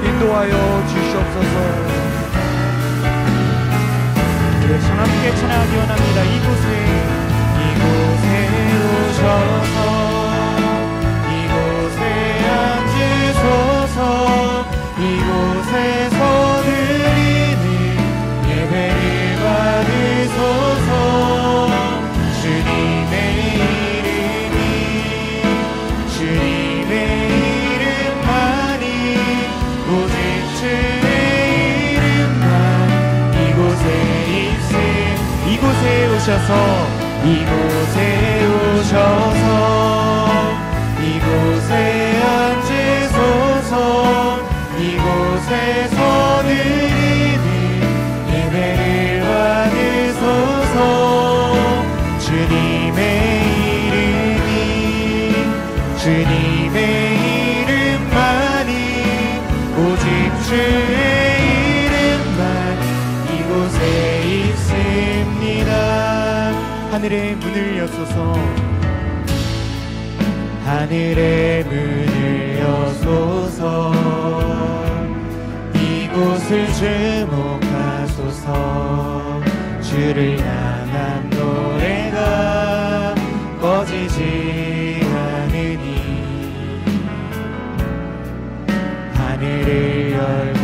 인도하여 주시옵소서. 그래서 함께 찬양하기 원합니다. 이곳에 오셔서 이곳에 앉으소서. 이곳에서 드리는 예배를 받으소서. 주님의 이름만이 오직 주의 이름만 이곳에 오셔서 이곳에 앉으소서. 이곳에서 드리는 예배를 받으소서. 주님의 이름만이 오직 주의 이름만 이곳에 있습니다. 하늘의 문을 여소서. 하늘의 문을 여소서. 이곳을 주목하소서. 주를 향한 노래가 꺼지지 않으니 하늘을 열고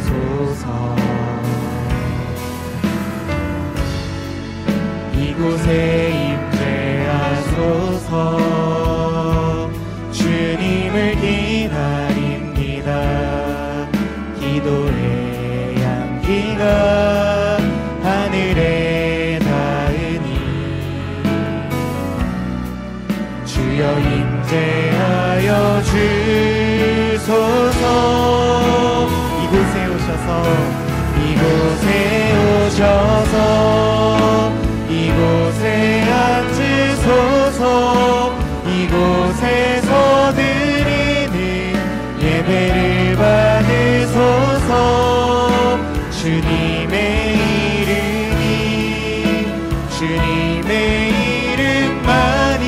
보소서. 이곳에 임재하소서. 주님을 기다립니다. 기도의 향기가 하늘에 닿으니 주여 임재하여 주소서. 이곳에 오셔서 이곳에 앉으소서. 이곳에서 드리는 예배를 받으소서. 주님의 이름만이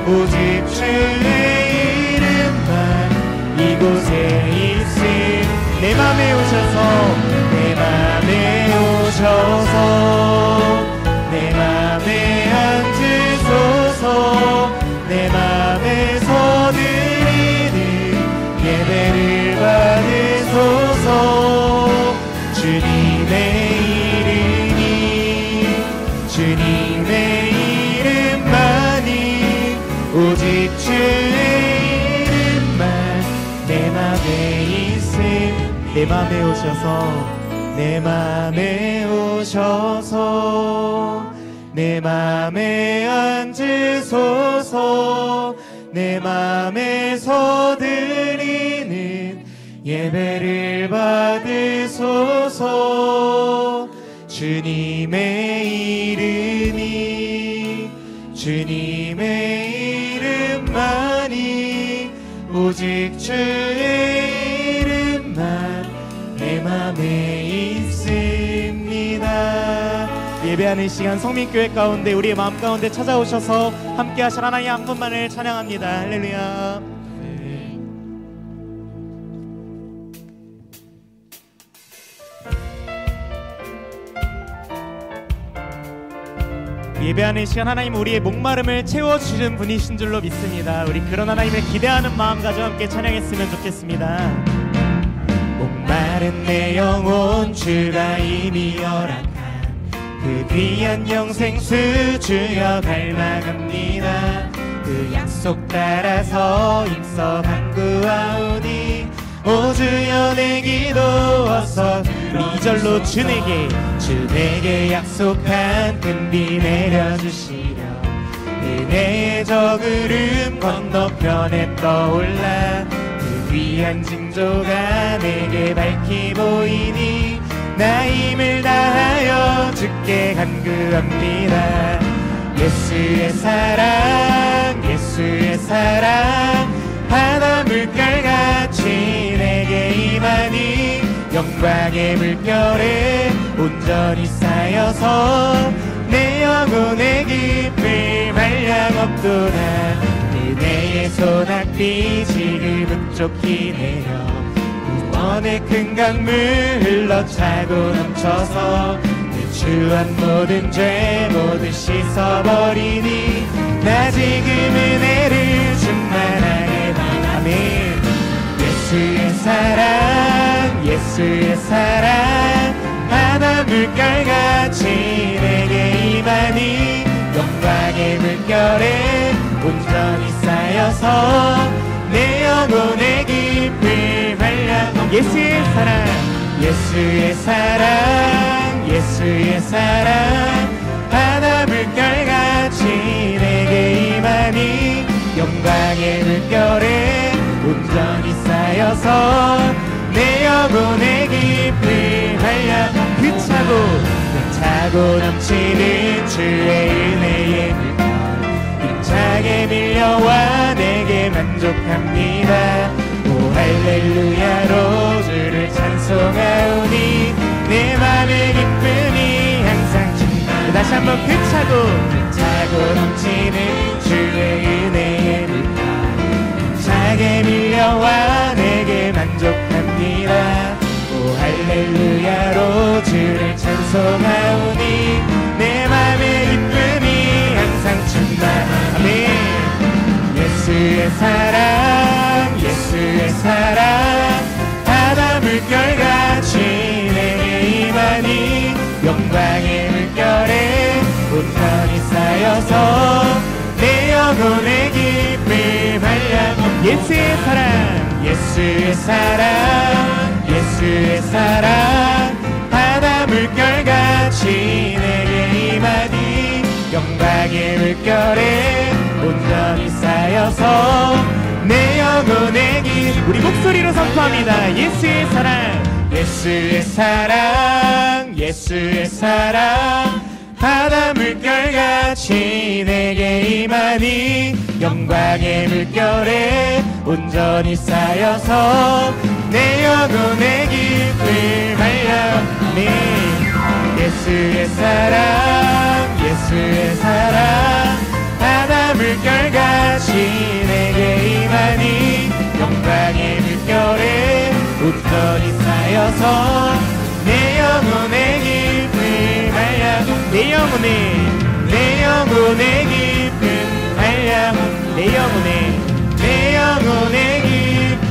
오직 주의 이름만 이곳에 있음. 내 맘에 오셔서 내 맘에 앉으소서. 내 맘에서 드리는 예배를 받으소서. 주님의 이름만이 오직 주의 이름만 내 맘에 있음. 내 맘에 오셔서 내 맘에 앉으소서. 내 맘에서 드리는 예배를 받으소서. 주님의 이름만이 오직 주의 이름만 내 맘에 있습니다. 예배하는 시간 성민교회 가운데 우리의 마음 가운데 찾아오셔서 함께 하실 하나님 한 분만을 찬양합니다. 할렐루야. 예배하는 시간 하나님 우리의 목마름을 채워주시는 분이신 줄로 믿습니다. 우리 그런 하나님을 기대하는 마음 가지고 함께 찬양했으면 좋겠습니다. 목마른 내 영혼 주가 이미 허락한 그 귀한 영생수 주여 갈망합니다. 그 약속 따라서 힘써 간구하오니 오 주여 내 기도 어서 우리 2절로 주 내게 약속한 큰 비 내려주시려 은혜의 저 구름 건너편에 떠올라 그 귀한 징조가 내게 밝히 보이니 나 힘을 다하여 주께 간구합니다. 예수의 사랑 바다 물결같이 내게 임하니 영광의 물결에 온전히 쌓여서 내 영혼의 깊을 말량 없도다. 그대의 소낙비 지금 흡족히 내려 어느 큰 강물 흘러차고 넘쳐서 추한 모든 죄 모두 씻어버리니 나 지금 은혜를 충만하게 아멘. 예수의 사랑 예수의 사랑 바다 물결같이 내게 임하니 영광의 물결에 온전히 쌓여서 내 영혼의 깊을 발려 예수의 사랑 예수의 사랑 예수의 사랑 바다 물결같이 내게 임하니 영광의 물결에 온전히 쌓여서 내 영혼의 깊을 발려 그 차고 넘치는 주의 은혜의 물결 힘차게 밀려와 내게 만족합니다. 오 할렐루야로 주를 찬송하오니 내 맘의 기쁨이 항상 충만 다시 한번 그 차고 넘치는 주의 은혜의 물결 힘차게 밀려와 내게 만족합니다. 오 할렐루야로 주를 찬송하오니 내 맘의 기쁨이 항상 충만하네. 예수의 사랑 예수의 사랑 바다 물결같이 내게 임하니 영광의 물결에 온전히 쌓여서 내 영혼의 깊을 발려 예수의 사랑 예수의 사랑 예수의 사랑 바다 물결같이 내게 임하니 영광의 물결에 온전히 쌓여서 내 영혼의 길 우리 목소리로 선포합니다. 예수의 사랑 예수의 사랑 예수의 사랑 바다 물결같이 내게 임하니 영광의 물결에 온전히 쌓여서 내 영혼의 깊을 발려니 예수의 사랑 예수의 사랑 바다 물결같이 내게 임하니 영광의 물결에 온전히 쌓여서 내 영혼의 깊을 발려 내 영혼의 깊은 한량은 내 영혼의 깊은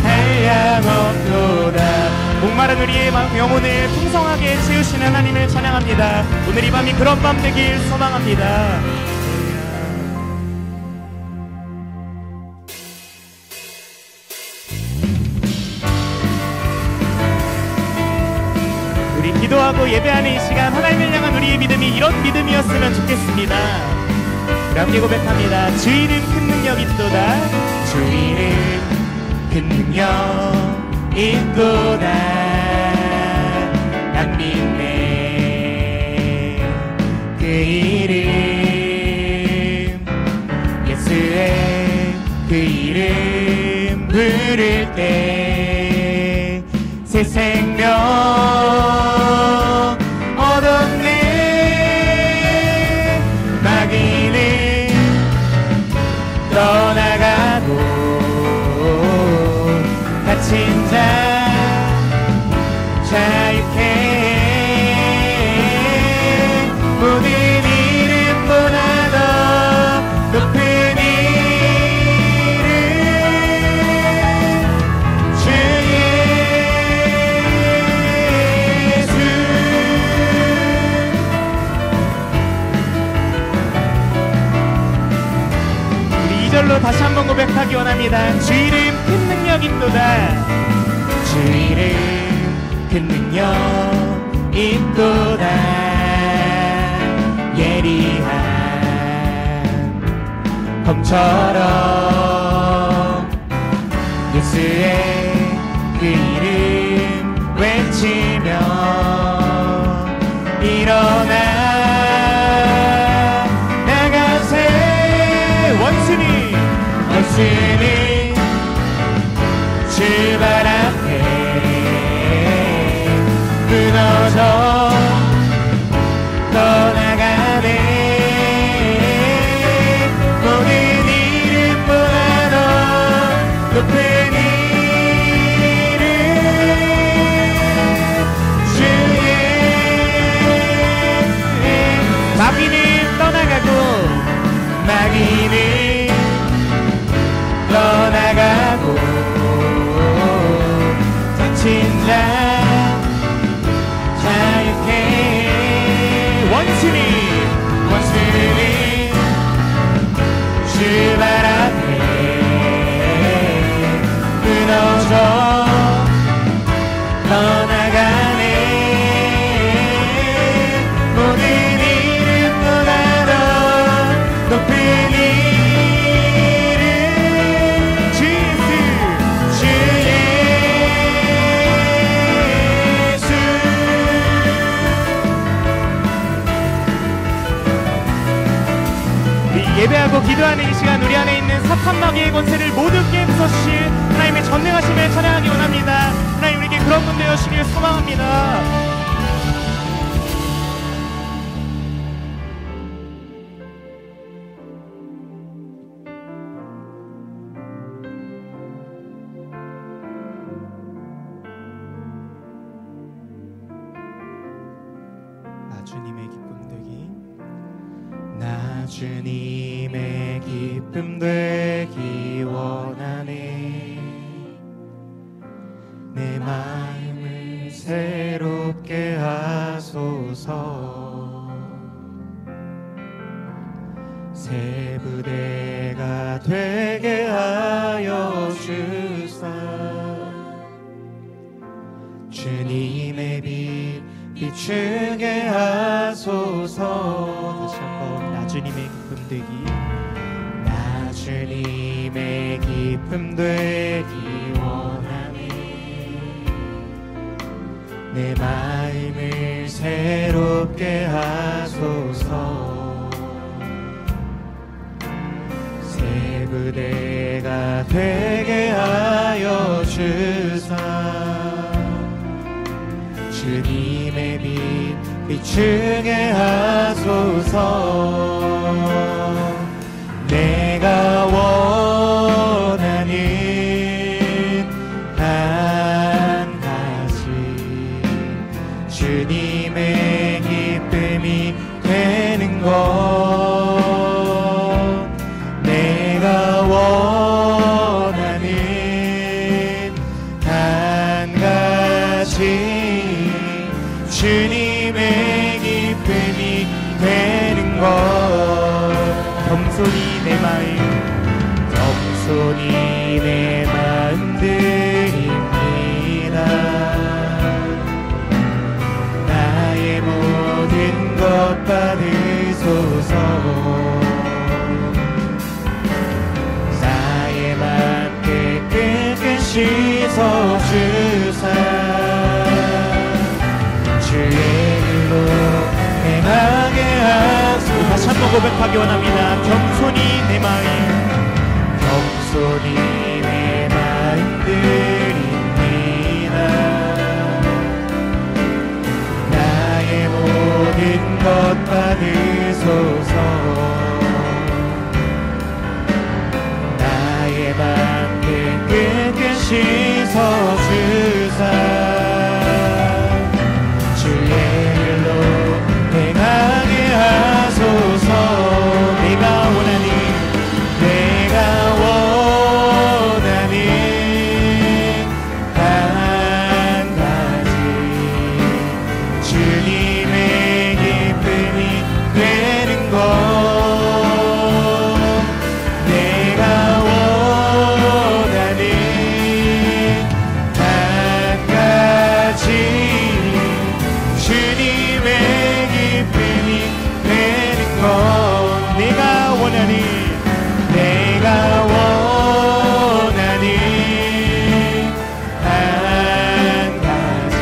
한량없도다. 목마른 우리의 영혼을 풍성하게 채우시는 하나님을 찬양합니다. 오늘 이 밤이 그런 밤 되길 소망합니다. 우리 기도하고 예배하는 이 시간 하나님을 향한 우리의 믿음이 이런 믿음이었으면 좋겠습니다. 우리 함께 고백합니다. 주 이름 큰 능력 있도다. 주 이름 큰 능력 있도다. 난 믿네 그 이름 예수의 그 이름 부를 때 새 생명 얻었네. 마귀는 떠나가고 갇힌 자 자유케 해. 모든 이름보다 더 높은 이름 주 예수. 우리 2절로 다시 한번 고백하기 원합니다. 주 이름 큰 능력 있도다. 주 이름 큰 능력 있도다. 예리한 검처럼 예수의 그 이름 외치며 일어나 나가세. 원수는 주발 앞에 무너져 떠나가네. 모든 이름보다 더 높은 이름 예배하고 기도하는 이 시간 우리 안에 있는 사탄 마귀의 권세를 모두 깨부서실 하나님의 전능하심을 찬양하기 원합니다. 하나님 우리에게 그런 분 되어주시길 소망합니다. 주님의 기쁨 되기 나 주님의 기쁨 되기 원하네 내 마음을 새롭게 하소서 새 부대가 되게 하여 주사 주님의 빛 비추게 하소서 다시 한번 나 주님의 기쁨 되기 나 주님의 기쁨 되기 원하네 내 마음을 새롭게 하소서 새 부대가 되게 하여 주사 주님의 빛 비추게 하소서 내가 원하는 한 가지 주님의 기쁨이 되는 것 내가 원하는 한 가지 주님의 기쁨이 되는 것 겸손히 내 마음 드립니다 나의 모든 것 받으소서 나의 맘 깨끗이 씻어주사 주의 일로 행하게 하소서 다시 한번 고백하기 원합니다. 겸손히 내 마음 드립니다 나의 모든 것 받으소서 나의 맘 깨끗이 씻어주사 주의 일로 행하게 하소서 내가 원하는 한 가지 주님의 기쁨이 되는 것 내가 원하는 한 가지 주님의 기쁨이 되는 것 내가 원하는 한 가지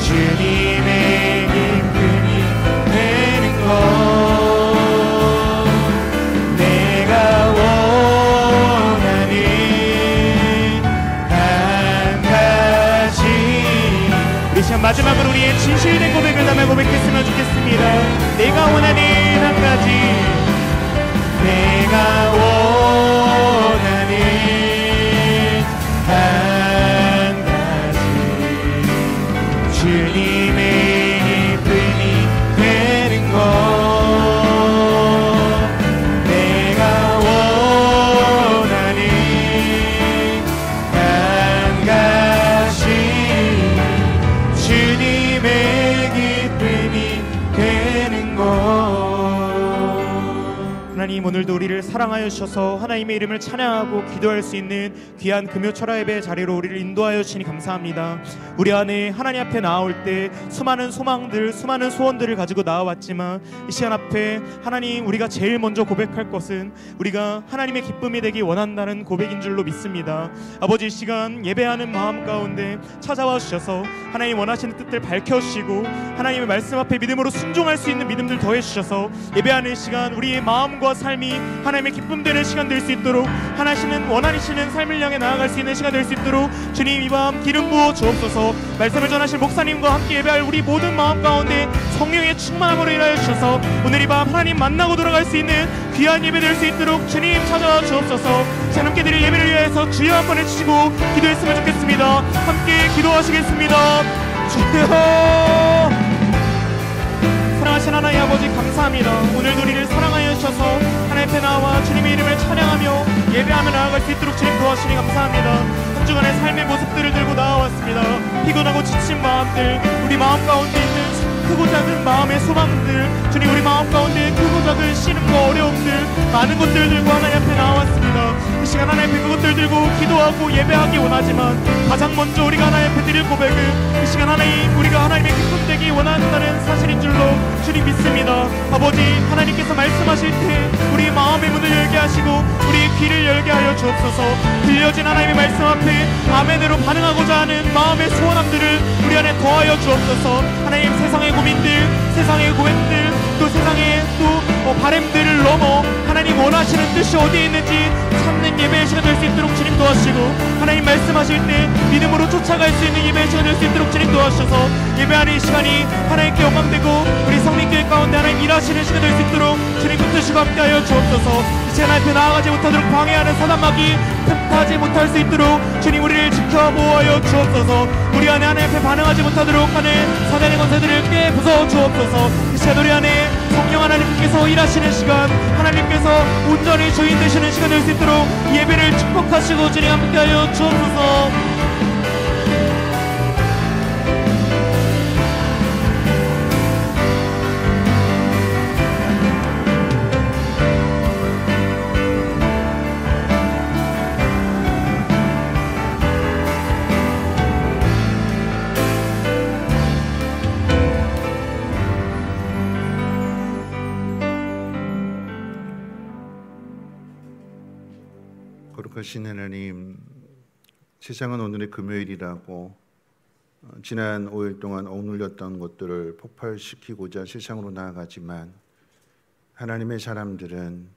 주님의 기쁨이 되는 것 내가 원하는 한 가지 우리 시간 마지막으로 우리의 진실된 고백을 담아 고백했으면 좋겠습니다. 내가 원하는 한 가지 내가 원하는 한 가지 주님의 기쁨이 되는 것 내가 원하는 한 가지 주님의 기쁨이 되는 것 하나님 하나님, 오늘도 우리를 사랑하여 주셔서 하나님의 이름을 찬양하고 기도할 수 있는 귀한 금요철야 예배 자리로 우리를 인도하여 주시니 감사합니다. 우리 안에 하나님 앞에 나올 때 수많은 소망들, 수많은 소원들을 가지고 나와왔지만 이 시간 앞에 하나님, 우리가 제일 먼저 고백할 것은 우리가 하나님의 기쁨이 되기 원한다는 고백인 줄로 믿습니다. 아버지, 이 시간 예배하는 마음 가운데 찾아와 주셔서 하나님 원하시는 뜻들 밝혀주시고 하나님의 말씀 앞에 믿음으로 순종할 수 있는 믿음들 더해주셔서 예배하는 시간 우리의 마음과 삶이 하나님의 기쁨 되는 시간 될 수 있도록, 하나님은 원하시는 삶을 향해 나아갈 수 있는 시간 될 수 있도록 주님 이 밤 기름 부어 주옵소서. 말씀을 전하실 목사님과 함께 예배할 우리 모든 마음 가운데 성령의 충만함으로 일하여 주셔서 오늘 이 밤 하나님 만나고 돌아갈 수 있는 귀한 예배 될 수 있도록 주님 찾아와 주옵소서. 자, 함께 드릴 예배를 위해서 주여 한번 해주시고 기도했으면 좋겠습니다. 함께 기도하시겠습니다. 주여, 사랑하신 하나님 아버지 감사합니다. 오늘도 우리를 사랑하여 주셔서 하나님 앞에 나와 주님의 이름을 찬양하며 예배하며 나아갈 수 있도록 주님 도와주시니 감사합니다. 한 주간의 삶의 모습들을 들고 나와왔습니다. 피곤하고 지친 마음들, 우리 마음 가운데 있는 크고 작은 마음의 소망들, 주님 우리 마음 가운데 크고 작은 신음과 어려움들, 많은 것들 들고 하나님 앞에 나왔습니다. 이 시간 하나님 앞에 그것들 들고 기도하고 예배하기 원하지만 가장 먼저 우리가 하나님 앞에 드릴 고백은 이 시간 하나님, 우리가 하나님의 기쁨 되기 원한다는 사실인 줄로 주님 믿습니다. 아버지, 하나님께서 말씀하실 때 우리 마음의 문을 열게 하시고 우리 귀를 열게 하여 주옵소서. 들려진 하나님의 말씀 앞에 아멘으로 반응하고자 하는 마음의 소원함들을 우리 안에 더하여 주옵소서. 하나님, 세상의 고민들, 세상의 고백들, 또 세상의 또 바램들을 넘어 하나님 원하시는 뜻이 어디에 있는지 찾는 예배의 시간 될 수 있도록 주님 도와주시고, 하나님 말씀하실 때 믿음으로 쫓아갈 수 있는 예배의 시간 될 수 있도록 주님 도와주셔서 예배하는 이 시간이 하나님께 영광되고 우리 성령교회 가운데 하나님 일하시는 시간 될 수 있도록 주님 붙드시고 함께하여 주옵소서. 이제 하나님 앞에 나아가지 못하도록 방해하는 사단마귀 틈타지 못할 수 있도록 주님 우리를 지켜 보호하여 주옵소서. 우리 안에 하나님 앞에 반응하지 못하도록 하는 사단의 권세들을 깨 부숴 주옵소서. 이 시간 우리 안에 성령 하나님께서 일하시는 시간, 하나님께서 온전히 주인 되시는 시간 될 수 있도록 예배를 축복하시고 주님 함께하여 주옵소서. 거룩하신 하나님, 세상은 오늘의 금요일이라고 지난 5일 동안 억눌렸던 것들을 폭발시키고자 세상으로 나아가지만 하나님의 사람들은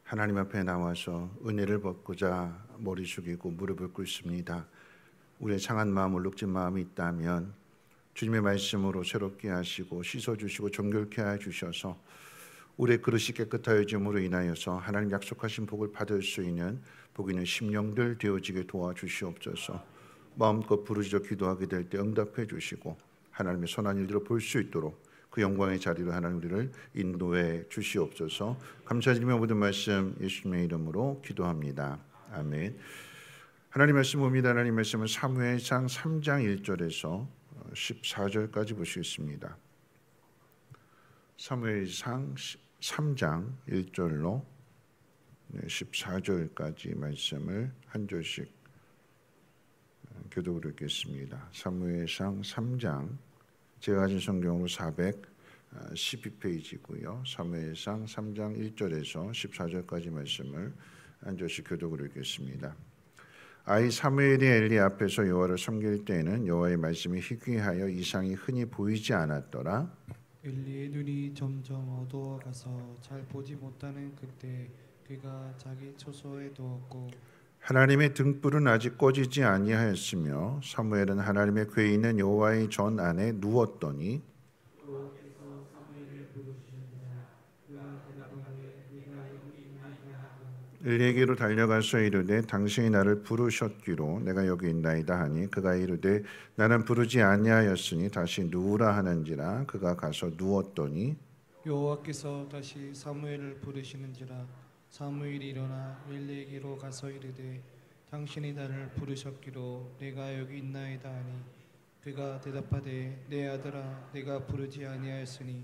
하나님 앞에 나와서 은혜를 받고자 머리 숙이고 무릎을 꿇습니다. 우리의 상한 마음, 얼룩진 마음이 있다면 주님의 말씀으로 새롭게 하시고 씻어주시고 정결케 해주셔서 우리의 그릇이 깨끗하여짐으로 인하여서 하나님 약속하신 복을 받을 수 있는 복 있는 심령들 되어지게 도와주시옵소서. 마음껏 부르짖어 기도하게 될 때 응답해 주시고 하나님의 선한 일들을 볼 수 있도록 그 영광의 자리로 하나님 우리를 인도해 주시옵소서. 감사드리며 모든 말씀 예수님의 이름으로 기도합니다. 아멘. 하나님 말씀 봅니다. 하나님 말씀은 사무엘상 3장 1절에서 14절까지 보시겠습니다. 사무엘상 3장 1절로 14절까지 말씀을 한 절씩 교독으로 읽겠습니다. 사무엘상 3장, 제가 가진 성경으로 412페이지고요. 사무엘상 3장 1절에서 14절까지 말씀을 한 절씩 교독으로 읽겠습니다. 아이 사무엘이 엘리 앞에서 여호와를 섬길 때에는 여호와의 말씀이 희귀하여 이상이 흔히 보이지 않았더라. 엘리의 눈이 점점 어두워가서 잘 보지 못하는 그때 그가 자기 처소에 누웠고 하나님의 등불은 아직 꺼지지 아니하였으며 사무엘은 하나님의 궤에 있는 여호와의 전 안에 누웠더니 엘리에게로 달려가서 이르되 당신이 나를 부르셨기로 내가 여기 있나이다 하니 그가 이르되 나는 부르지 아니하였으니 다시 누우라 하는지라. 그가 가서 누웠더니 여호와께서 다시 사무엘을 부르시는지라. 사무엘이 일어나 엘리에게로 가서 이르되 당신이 나를 부르셨기로 내가 여기 있나이다 하니 그가 대답하되 내 아들아 내가 부르지 아니하였으니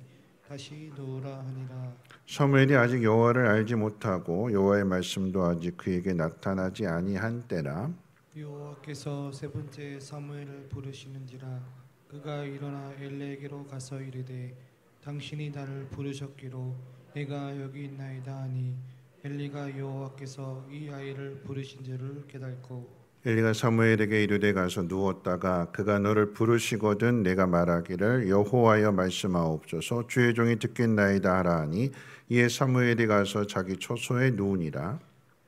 다시 누우라 하니라. 사무엘이 아직 여호와를 알지 못하고 여호와의 말씀도 아직 그에게 나타나지 아니한 때라. 여호와께서 세 번째 사무엘을 부르시는지라. 그가 일어나 엘리에게로 가서 이르되 당신이 나를 부르셨기로 내가 여기 있나이다 하니 엘리가 여호와께서 이 아이를 부르신 줄을 깨닫고 엘리가 사무엘에게 이르되 가서 누웠다가 그가 너를 부르시거든 내가 말하기를 여호와여 말씀하옵소서 주의 종이 듣겠나이다 하라 하니 이에 사무엘이 가서 자기 처소에 누우니라.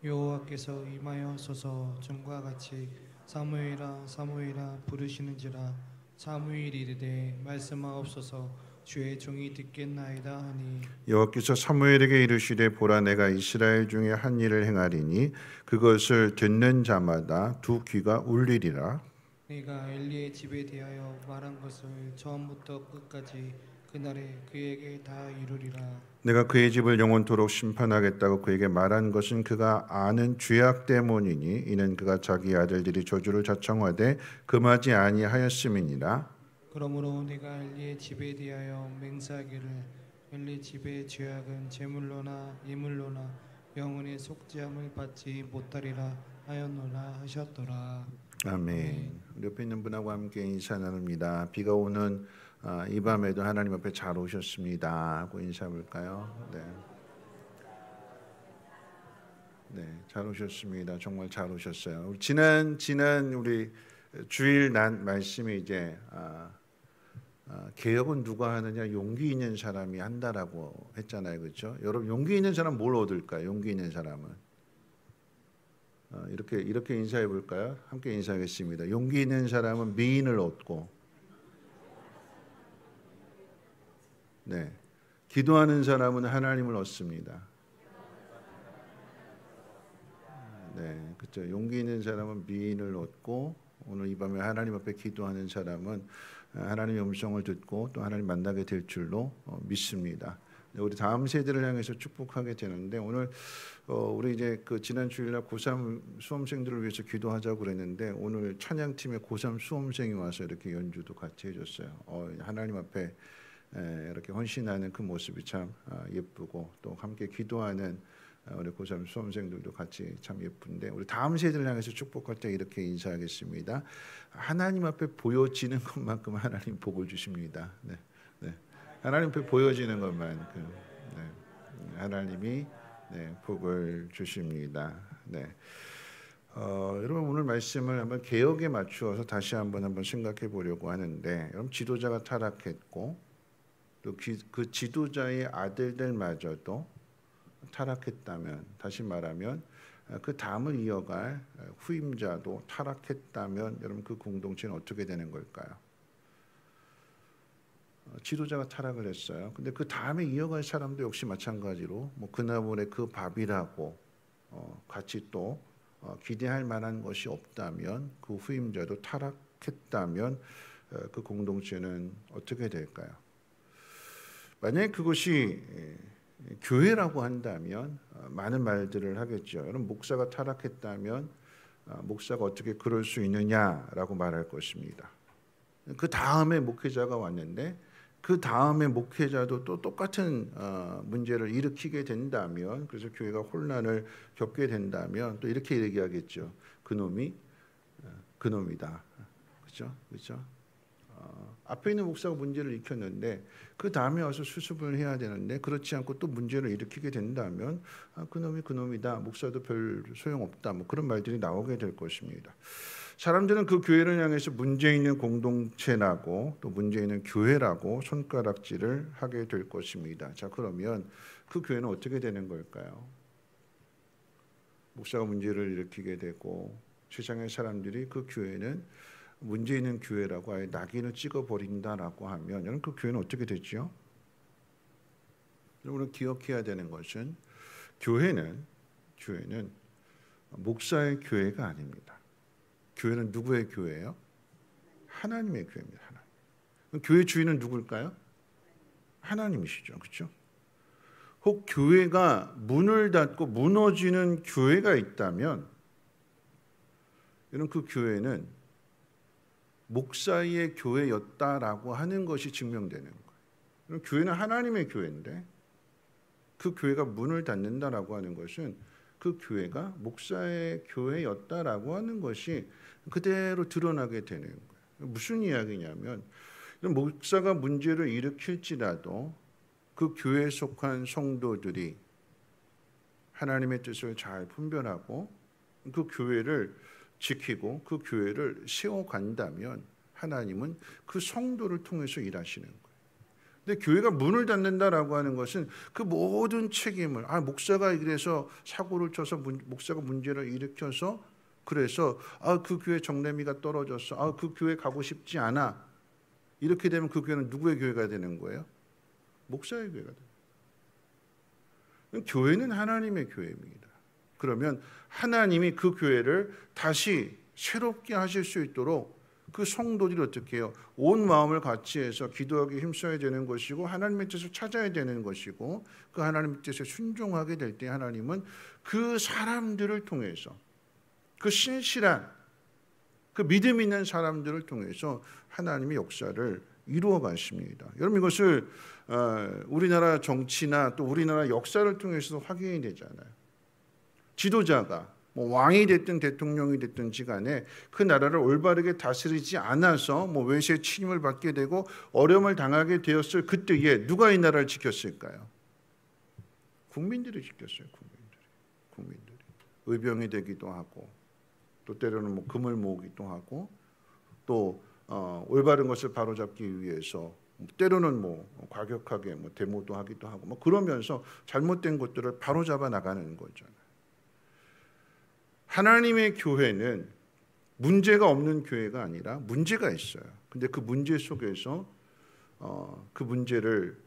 여호와께서 임하여 서서 전과 같이 사무엘아 사무엘아 부르시는지라. 사무엘이 이르되 말씀하옵소서 주의 종이 듣겠나이다 하니 여호와께서 사무엘에게 이르시되 보라 내가 이스라엘 중에 한 일을 행하리니 그것을 듣는 자마다 두 귀가 울리리라. 내가 엘리의 집에 대하여 말한 것을 처음부터 끝까지 그날에 그에게 다 이루리라. 내가 그의 집을 영원토록 심판하겠다고 그에게 말한 것은 그가 아는 죄악 때문이니 이는 그가 자기 아들들이 저주를 자청하되 금하지 아니하였음이니라. 그러므로 내가 엘리의 집에 대하여 맹세하기를 엘리 집의 죄악은 제물로나 예물로나 영혼의 속죄함을 받지 못하리라 하였노라 하셨더라. 아멘. 우리 옆에 있는 분하고 함께 인사 나눕니다. 비가 오는 이 밤에도 하나님 앞에 잘 오셨습니다 하고 인사해볼까요? 네, 잘 오셨습니다. 정말 잘 오셨어요. 우리 지난 우리 주일 난 말씀이 이제 개혁은 누가 하느냐? 용기 있는 사람이 한다라고 했잖아요, 그렇죠? 여러분 용기 있는 사람 뭘 얻을까요? 용기 있는 사람은 이렇게 인사해 볼까요? 함께 인사하겠습니다. 용기 있는 사람은 미인을 얻고, 네, 기도하는 사람은 하나님을 얻습니다. 네, 그렇죠. 용기 있는 사람은 미인을 얻고, 오늘 이 밤에 하나님 앞에 기도하는 사람은 하나님의 음성을 듣고 또 하나님 만나게 될 줄로 믿습니다. 우리 다음 세대를 향해서 축복하게 되는데 오늘 우리 이제 그 지난 주일날 고3 수험생들을 위해서 기도하자고 그랬는데 오늘 찬양팀의 고3 수험생이 와서 이렇게 연주도 같이 해줬어요. 하나님 앞에 이렇게 헌신하는 그 모습이 참 예쁘고 또 함께 기도하는 우리 고3 수험생들도 같이 참 예쁜데 우리 다음 세대를 향해서 축복할 때 이렇게 인사하겠습니다. 하나님 앞에 보여지는 것만큼 하나님 복을 주십니다. 네. 하나님 앞에 보여지는 것만큼 하나님이 복을 주십니다. 여러분 오늘 말씀을 한번 개혁에 맞추어서 다시 한번 생각해 보려고 하는데 여러분 지도자가 타락했고 또 그 지도자의 아들들마저도 타락했다면 다시 말하면 그 다음을 이어갈 후임자도 타락했다면 여러분 그 공동체는 어떻게 되는 걸까요? 지도자가 타락을 했어요. 근데 그 다음에 이어갈 사람도 역시 마찬가지로 뭐 그나물의 그 밥이라고 같이 또 기대할 만한 것이 없다면 그 후임자도 타락했다면 그 공동체는 어떻게 될까요? 만약에 그것이 교회라고 한다면 많은 말들을 하겠죠. 여러분 목사가 타락했다면 목사가 어떻게 그럴 수 있느냐라고 말할 것입니다. 그 다음에 목회자가 왔는데 그 다음에 목회자도 또 똑같은 문제를 일으키게 된다면 그래서 교회가 혼란을 겪게 된다면 또 이렇게 얘기하겠죠. 그놈이 그놈이다. 그렇죠? 앞에 있는 목사가 문제를 일으켰는데 그 다음에 와서 수습을 해야 되는데 그렇지 않고 또 문제를 일으키게 된다면 그놈이 그놈이다. 목사도 별 소용없다. 뭐 그런 말들이 나오게 될 것입니다. 사람들은 그 교회를 향해서 문제 있는 공동체라고 또 문제 있는 교회라고 손가락질을 하게 될 것입니다. 자, 그러면 그 교회는 어떻게 되는 걸까요? 목사가 문제를 일으키게 되고 세상의 사람들이 그 교회는 문제 있는 교회라고 아예 낙인을 찍어버린다라고 하면 여러분 그 교회는 어떻게 되죠? 여러분 기억해야 되는 것은 교회는 목사의 교회가 아닙니다. 교회는 누구의 교회예요? 하나님의 교회입니다. 하나님. 교회 주인은 누굴까요? 하나님이시죠. 그렇죠? 혹 교회가 문을 닫고 무너지는 교회가 있다면 여러분 그 교회는 목사의 교회였다라고 하는 것이 증명되는 거예요. 교회는 하나님의 교회인데 그 교회가 문을 닫는다라고 하는 것은 그 교회가 목사의 교회였다라고 하는 것이 그대로 드러나게 되는 거예요. 무슨 이야기냐면 목사가 문제를 일으킬지라도 그 교회에 속한 성도들이 하나님의 뜻을 잘 분별하고 그 교회를 지키고 그 교회를 세워간다면 하나님은 그 성도를 통해서 일하시는 거예요. 근데 교회가 문을 닫는다라고 하는 것은 그 모든 책임을 목사가 이래서 사고를 쳐서 목사가 문제를 일으켜서 그래서 그 교회 정례미가 떨어졌어. 그 교회 가고 싶지 않아. 이렇게 되면 그 교회는 누구의 교회가 되는 거예요? 목사의 교회가 돼요. 교회는 하나님의 교회입니다. 그러면 하나님이 그 교회를 다시 새롭게 하실 수 있도록 그 성도들이 어떻게 해요? 온 마음을 같이 해서 기도하기 힘써야 되는 것이고 하나님의 뜻을 찾아야 되는 것이고 그 하나님의 뜻에 순종하게 될 때 하나님은 그 사람들을 통해서 그 신실한 그 믿음 있는 사람들을 통해서 하나님의 역사를 이루어 가십니다. 여러분 이것을 우리나라 정치나 또 우리나라 역사를 통해서도 확인이 되잖아요. 지도자가 왕이 됐든 대통령이 됐든지 간에 그 나라를 올바르게 다스리지 않아서 외세 침입을 받게 되고 어려움을 당하게 되었을 그때에 누가 이 나라를 지켰을까요? 국민들이 지켰어요. 국민들이 의병이 되기도 하고 또 때로는 금을 모으기도 하고 또 올바른 것을 바로잡기 위해서 때로는 과격하게 데모도 하기도 하고 그러면서 잘못된 것들을 바로잡아 나가는 거잖아요. 하나님의 교회는 문제가 없는 교회가 아니라 문제가 있어요. 근데 그 문제 속에서 그 문제를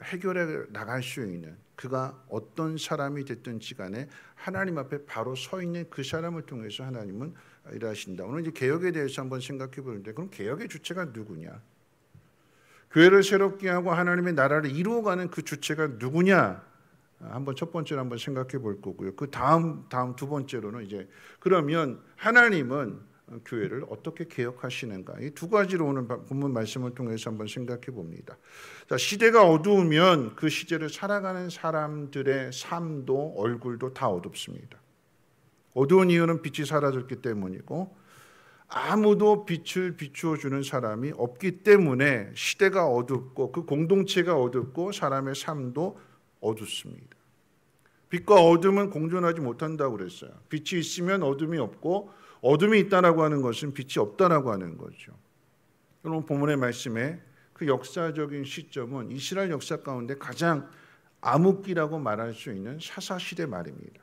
해결해 나갈 수 있는 그가 어떤 사람이 됐든지 간에 하나님 앞에 바로 서 있는 그 사람을 통해서 하나님은 일하신다. 오늘 이제 개혁에 대해서 한번 생각해 보는데 그럼 개혁의 주체가 누구냐? 교회를 새롭게 하고 하나님의 나라를 이루어가는 그 주체가 누구냐? 한번 첫 번째로 한번 생각해 볼 거고요. 그 다음 두 번째로는 이제 그러면 하나님은 교회를 어떻게 개혁하시는가? 이 두 가지로 오늘 본문 말씀을 통해서 한번 생각해 봅니다. 자, 시대가 어두우면 그 시대를 살아가는 사람들의 삶도 얼굴도 다 어둡습니다. 어두운 이유는 빛이 사라졌기 때문이고 아무도 빛을 비추어 주는 사람이 없기 때문에 시대가 어둡고 그 공동체가 어둡고 사람의 삶도 어둡습니다. 빛과 어둠은 공존하지 못한다고 그랬어요. 빛이 있으면 어둠이 없고 어둠이 있다라고 하는 것은 빛이 없다라고 하는 거죠. 여러분 본문의 말씀에 그 역사적인 시점은 이스라엘 역사 가운데 가장 암흑기라고 말할 수 있는 사사시대 말입니다.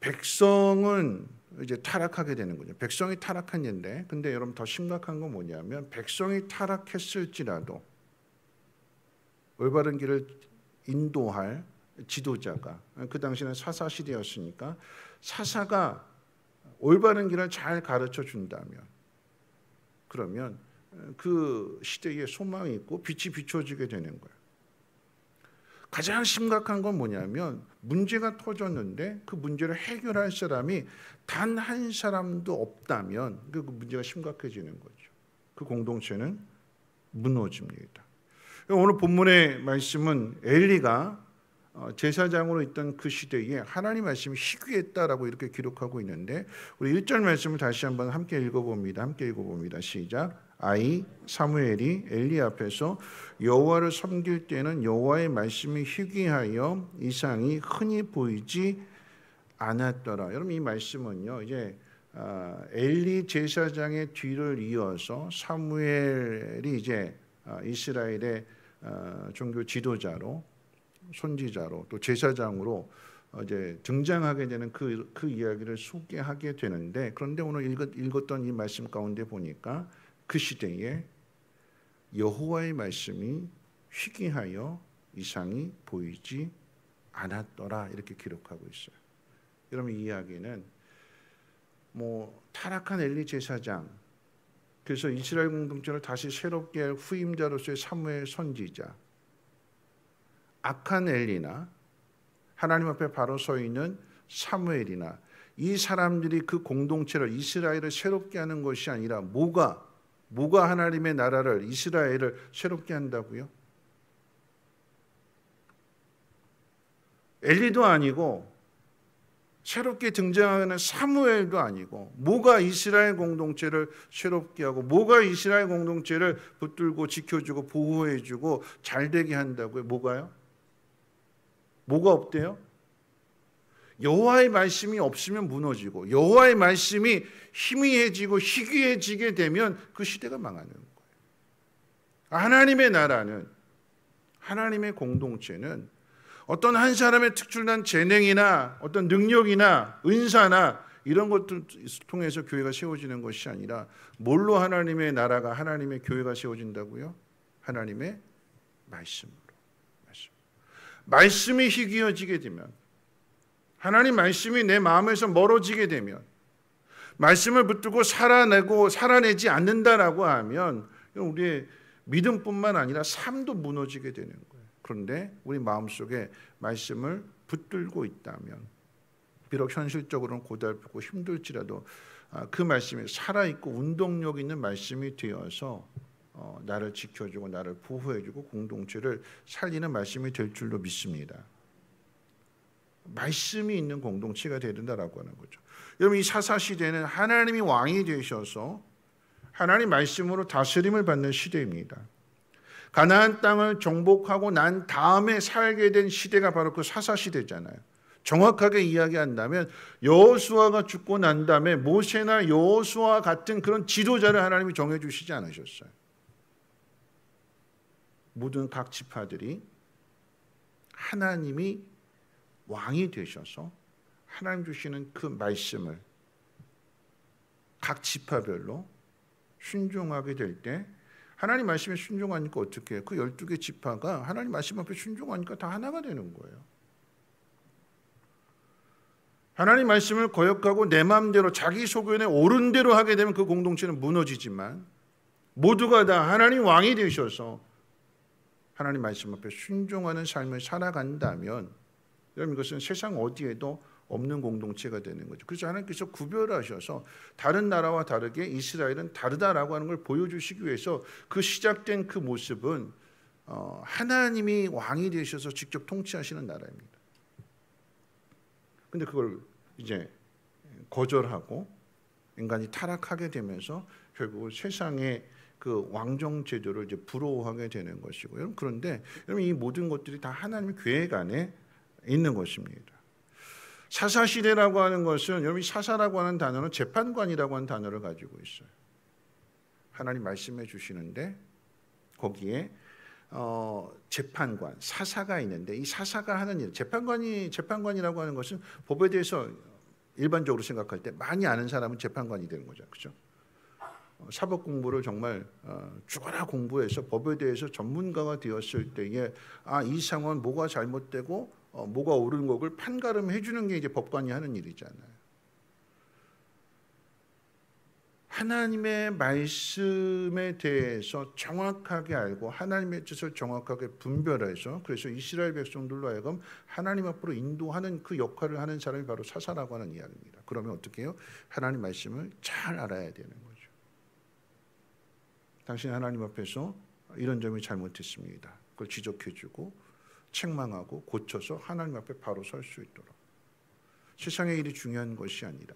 백성은 이제 타락하게 되는 거죠. 백성이 타락한 일인데 근데 여러분 더 심각한 건 뭐냐면 백성이 타락했을지라도 올바른 길을 인도할 지도자가 그 당시는 사사시대였으니까 사사가 올바른 길을 잘 가르쳐 준다면 그러면 그 시대에 소망이 있고 빛이 비춰지게 되는 거예요. 가장 심각한 건 뭐냐면 문제가 터졌는데 그 문제를 해결할 사람이 단 한 사람도 없다면 그 문제가 심각해지는 거죠. 그 공동체는 무너집니다. 오늘 본문의 말씀은 엘리가 제사장으로 있던 그 시대에 하나님 말씀이 희귀했다라고 이렇게 기록하고 있는데 우리 1절 말씀을 다시 한번 함께 읽어봅니다. 시작. 사무엘이 엘리 앞에서 여호와를 섬길 때는 여호와의 말씀이 희귀하여 이상이 흔히 보이지 않았더라. 여러분 이 말씀은요 이제 엘리 제사장의 뒤를 이어서 사무엘이 이제 이스라엘의 종교 지도자로 선지자로 또 제사장으로 이제 등장하게 되는 그 이야기를 소개하게 되는데 그런데 오늘 읽었던 이 말씀 가운데 보니까 그 시대에 여호와의 말씀이 희귀하여 이상이 보이지 않았더라 이렇게 기록하고 있어요. 여러분 이 이야기는 타락한 엘리 제사장 그래서 이스라엘 공동체를 다시 새롭게 할 후임자로서의 사무엘 선지자 악한 엘리나 하나님 앞에 바로 서 있는 사무엘이나 이 사람들이 그 공동체를 이스라엘을 새롭게 하는 것이 아니라 뭐가 뭐가 하나님의 나라를, 이스라엘을 새롭게 한다고요? 엘리도 아니고 새롭게 등장하는 사무엘도 아니고, 뭐가 이스라엘 공동체를 새롭게 하고 뭐가 이스라엘 공동체를 붙들고 지켜주고 보호해주고 잘되게 한다고요? 뭐가요? 뭐가 없대요? 여호와의 말씀이 없으면 무너지고, 여호와의 말씀이 희미해지고 희귀해지게 되면 그 시대가 망하는 거예요. 하나님의 나라는, 하나님의 공동체는 어떤 한 사람의 특출난 재능이나 어떤 능력이나 은사나 이런 것들을 통해서 교회가 세워지는 것이 아니라, 뭘로 하나님의 나라가, 하나님의 교회가 세워진다고요? 하나님의 말씀으로. 말씀이 희귀해지게 되면, 하나님 말씀이 내 마음에서 멀어지게 되면, 말씀을 붙들고 살아내지 않는다라고 하면 우리의 믿음뿐만 아니라 삶도 무너지게 되는 거예요. 그런데 우리 마음속에 말씀을 붙들고 있다면, 비록 현실적으로는 고달프고 힘들지라도 그 말씀이 살아있고 운동력 있는 말씀이 되어서 나를 지켜주고 나를 보호해주고 공동체를 살리는 말씀이 될 줄로 믿습니다. 말씀이 있는 공동체가 되야 된다라고 하는 거죠. 여러분, 이 사사시대는 하나님이 왕이 되셔서 하나님 말씀으로 다스림을 받는 시대입니다. 가나안 땅을 정복하고 난 다음에 살게 된 시대가 바로 그 사사시대잖아요. 정확하게 이야기한다면 여호수아가 죽고 난 다음에 모세나 여호수아 같은 그런 지도자를 하나님이 정해주시지 않으셨어요. 모든 각 지파들이 하나님이 왕이 되셔서 하나님 주시는 그 말씀을 각 지파별로 순종하게 될 때, 하나님 말씀에 순종하니까 어떻게 해요? 그 12개 지파가 하나님 말씀 앞에 순종하니까 다 하나가 되는 거예요. 하나님 말씀을 거역하고 내 마음대로 자기 소견에 옳은 대로 하게 되면 그 공동체는 무너지지만, 모두가 다 하나님 왕이 되셔서 하나님 말씀 앞에 순종하는 삶을 살아간다면, 여러분, 이것은 세상 어디에도 없는 공동체가 되는 거죠. 그래서 하나님께서 구별하셔서 다른 나라와 다르게 이스라엘은 다르다라고 하는 걸 보여주시기 위해서 그 시작된 그 모습은 하나님이 왕이 되셔서 직접 통치하시는 나라입니다. 근데 그걸 이제 거절하고 인간이 타락하게 되면서 결국 세상의 그 왕정 제도를 이제 부러워하게 되는 것이고요. 그런데 여러분, 이 모든 것들이 다 하나님의 계획 안에 있는 것입니다. 사사 시대라고 하는 것은, 여러분, 사사라고 하는 단어는 재판관이라고 하는 단어를 가지고 있어요. 하나님 말씀해 주시는데 거기에 재판관, 사사가 있는데, 이 사사가 하는 일, 재판관이라고 하는 것은 법에 대해서 일반적으로 생각할 때 많이 아는 사람은 재판관이 되는 거죠, 그렇죠? 사법 공부를 정말 죽어라 공부해서 법에 대해서 전문가가 되었을 때에 이 상황은 뭐가 잘못되고 뭐가 옳은 것을 판가름해 주는 게 이제 법관이 하는 일이잖아요. 하나님의 말씀에 대해서 정확하게 알고 하나님의 뜻을 정확하게 분별해서, 그래서 이스라엘 백성들로 하여금 하나님 앞으로 인도하는 그 역할을 하는 사람이 바로 사사라고 하는 이야기입니다. 그러면 어떻게 해요? 하나님 말씀을 잘 알아야 되는 거죠. 당신 하나님 앞에서 이런 점이 잘못했습니다. 그걸 지적해주고 책망하고 고쳐서 하나님 앞에 바로 설 수 있도록. 세상의 일이 중요한 것이 아니라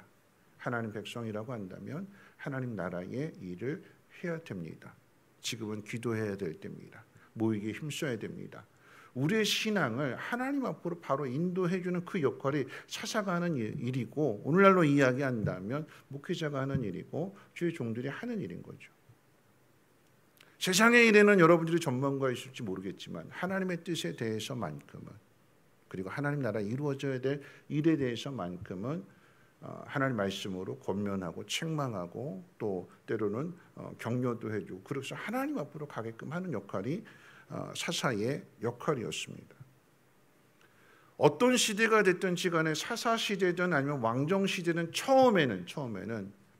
하나님 백성이라고 한다면 하나님 나라의 일을 해야 됩니다. 지금은 기도해야 될 때입니다. 모이기에 힘써야 됩니다. 우리의 신앙을 하나님 앞으로 바로 인도해주는 그 역할이 사사가 하는 일이고, 오늘날로 이야기한다면 목회자가 하는 일이고 주의 종들이 하는 일인 거죠. 세상의 일에는 여러분들이 전문가이실지 모르겠지만 하나님의 뜻에 대해서만큼은, 그리고 하나님 나라 이루어져야 될 일에 대해서만큼은 하나님 말씀으로 권면하고 책망하고 또 때로는 격려도 해주고, 그래서 하나님 앞으로 가게끔 하는 역할이 사사의 역할이었습니다. 어떤 시대가 됐든지 간에 사사시대든 아니면 왕정시대는 처음에는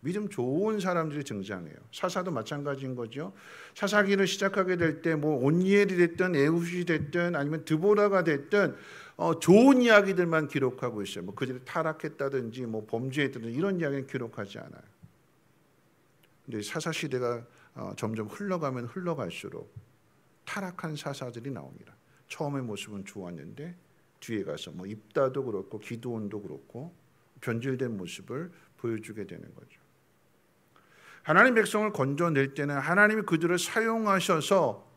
믿음 좋은 사람들이 등장해요. 사사도 마찬가지인 거죠. 사사기를 시작하게 될 때 뭐 온니엘이 됐든 에훗이 됐든 아니면 드보라가 됐든 좋은 이야기들만 기록하고 있어요. 뭐 그들이 타락했다든지 뭐 범죄했다든지 이런 이야기는 기록하지 않아요. 근데 사사시대가 점점 흘러가면 흘러갈수록 타락한 사사들이 나옵니다. 처음의 모습은 좋았는데 뒤에 가서 뭐 입다도 그렇고 기드온도 그렇고 변질된 모습을 보여주게 되는 거죠. 하나님 백성을 건져낼 때는 하나님이 그들을 사용하셔서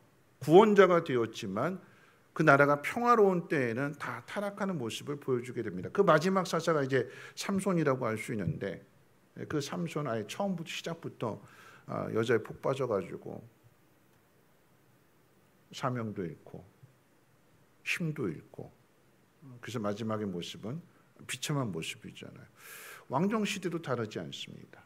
구원자가 되었지만 그 나라가 평화로운 때에는 다 타락하는 모습을 보여주게 됩니다. 그 마지막 사사가 이제 삼손이라고 할 수 있는데 그 삼손 아예 처음부터 시작부터 여자에 푹 빠져가지고 사명도 잃고 힘도 잃고 그래서 마지막의 모습은 비참한 모습이잖아요. 왕정 시대도 다르지 않습니다.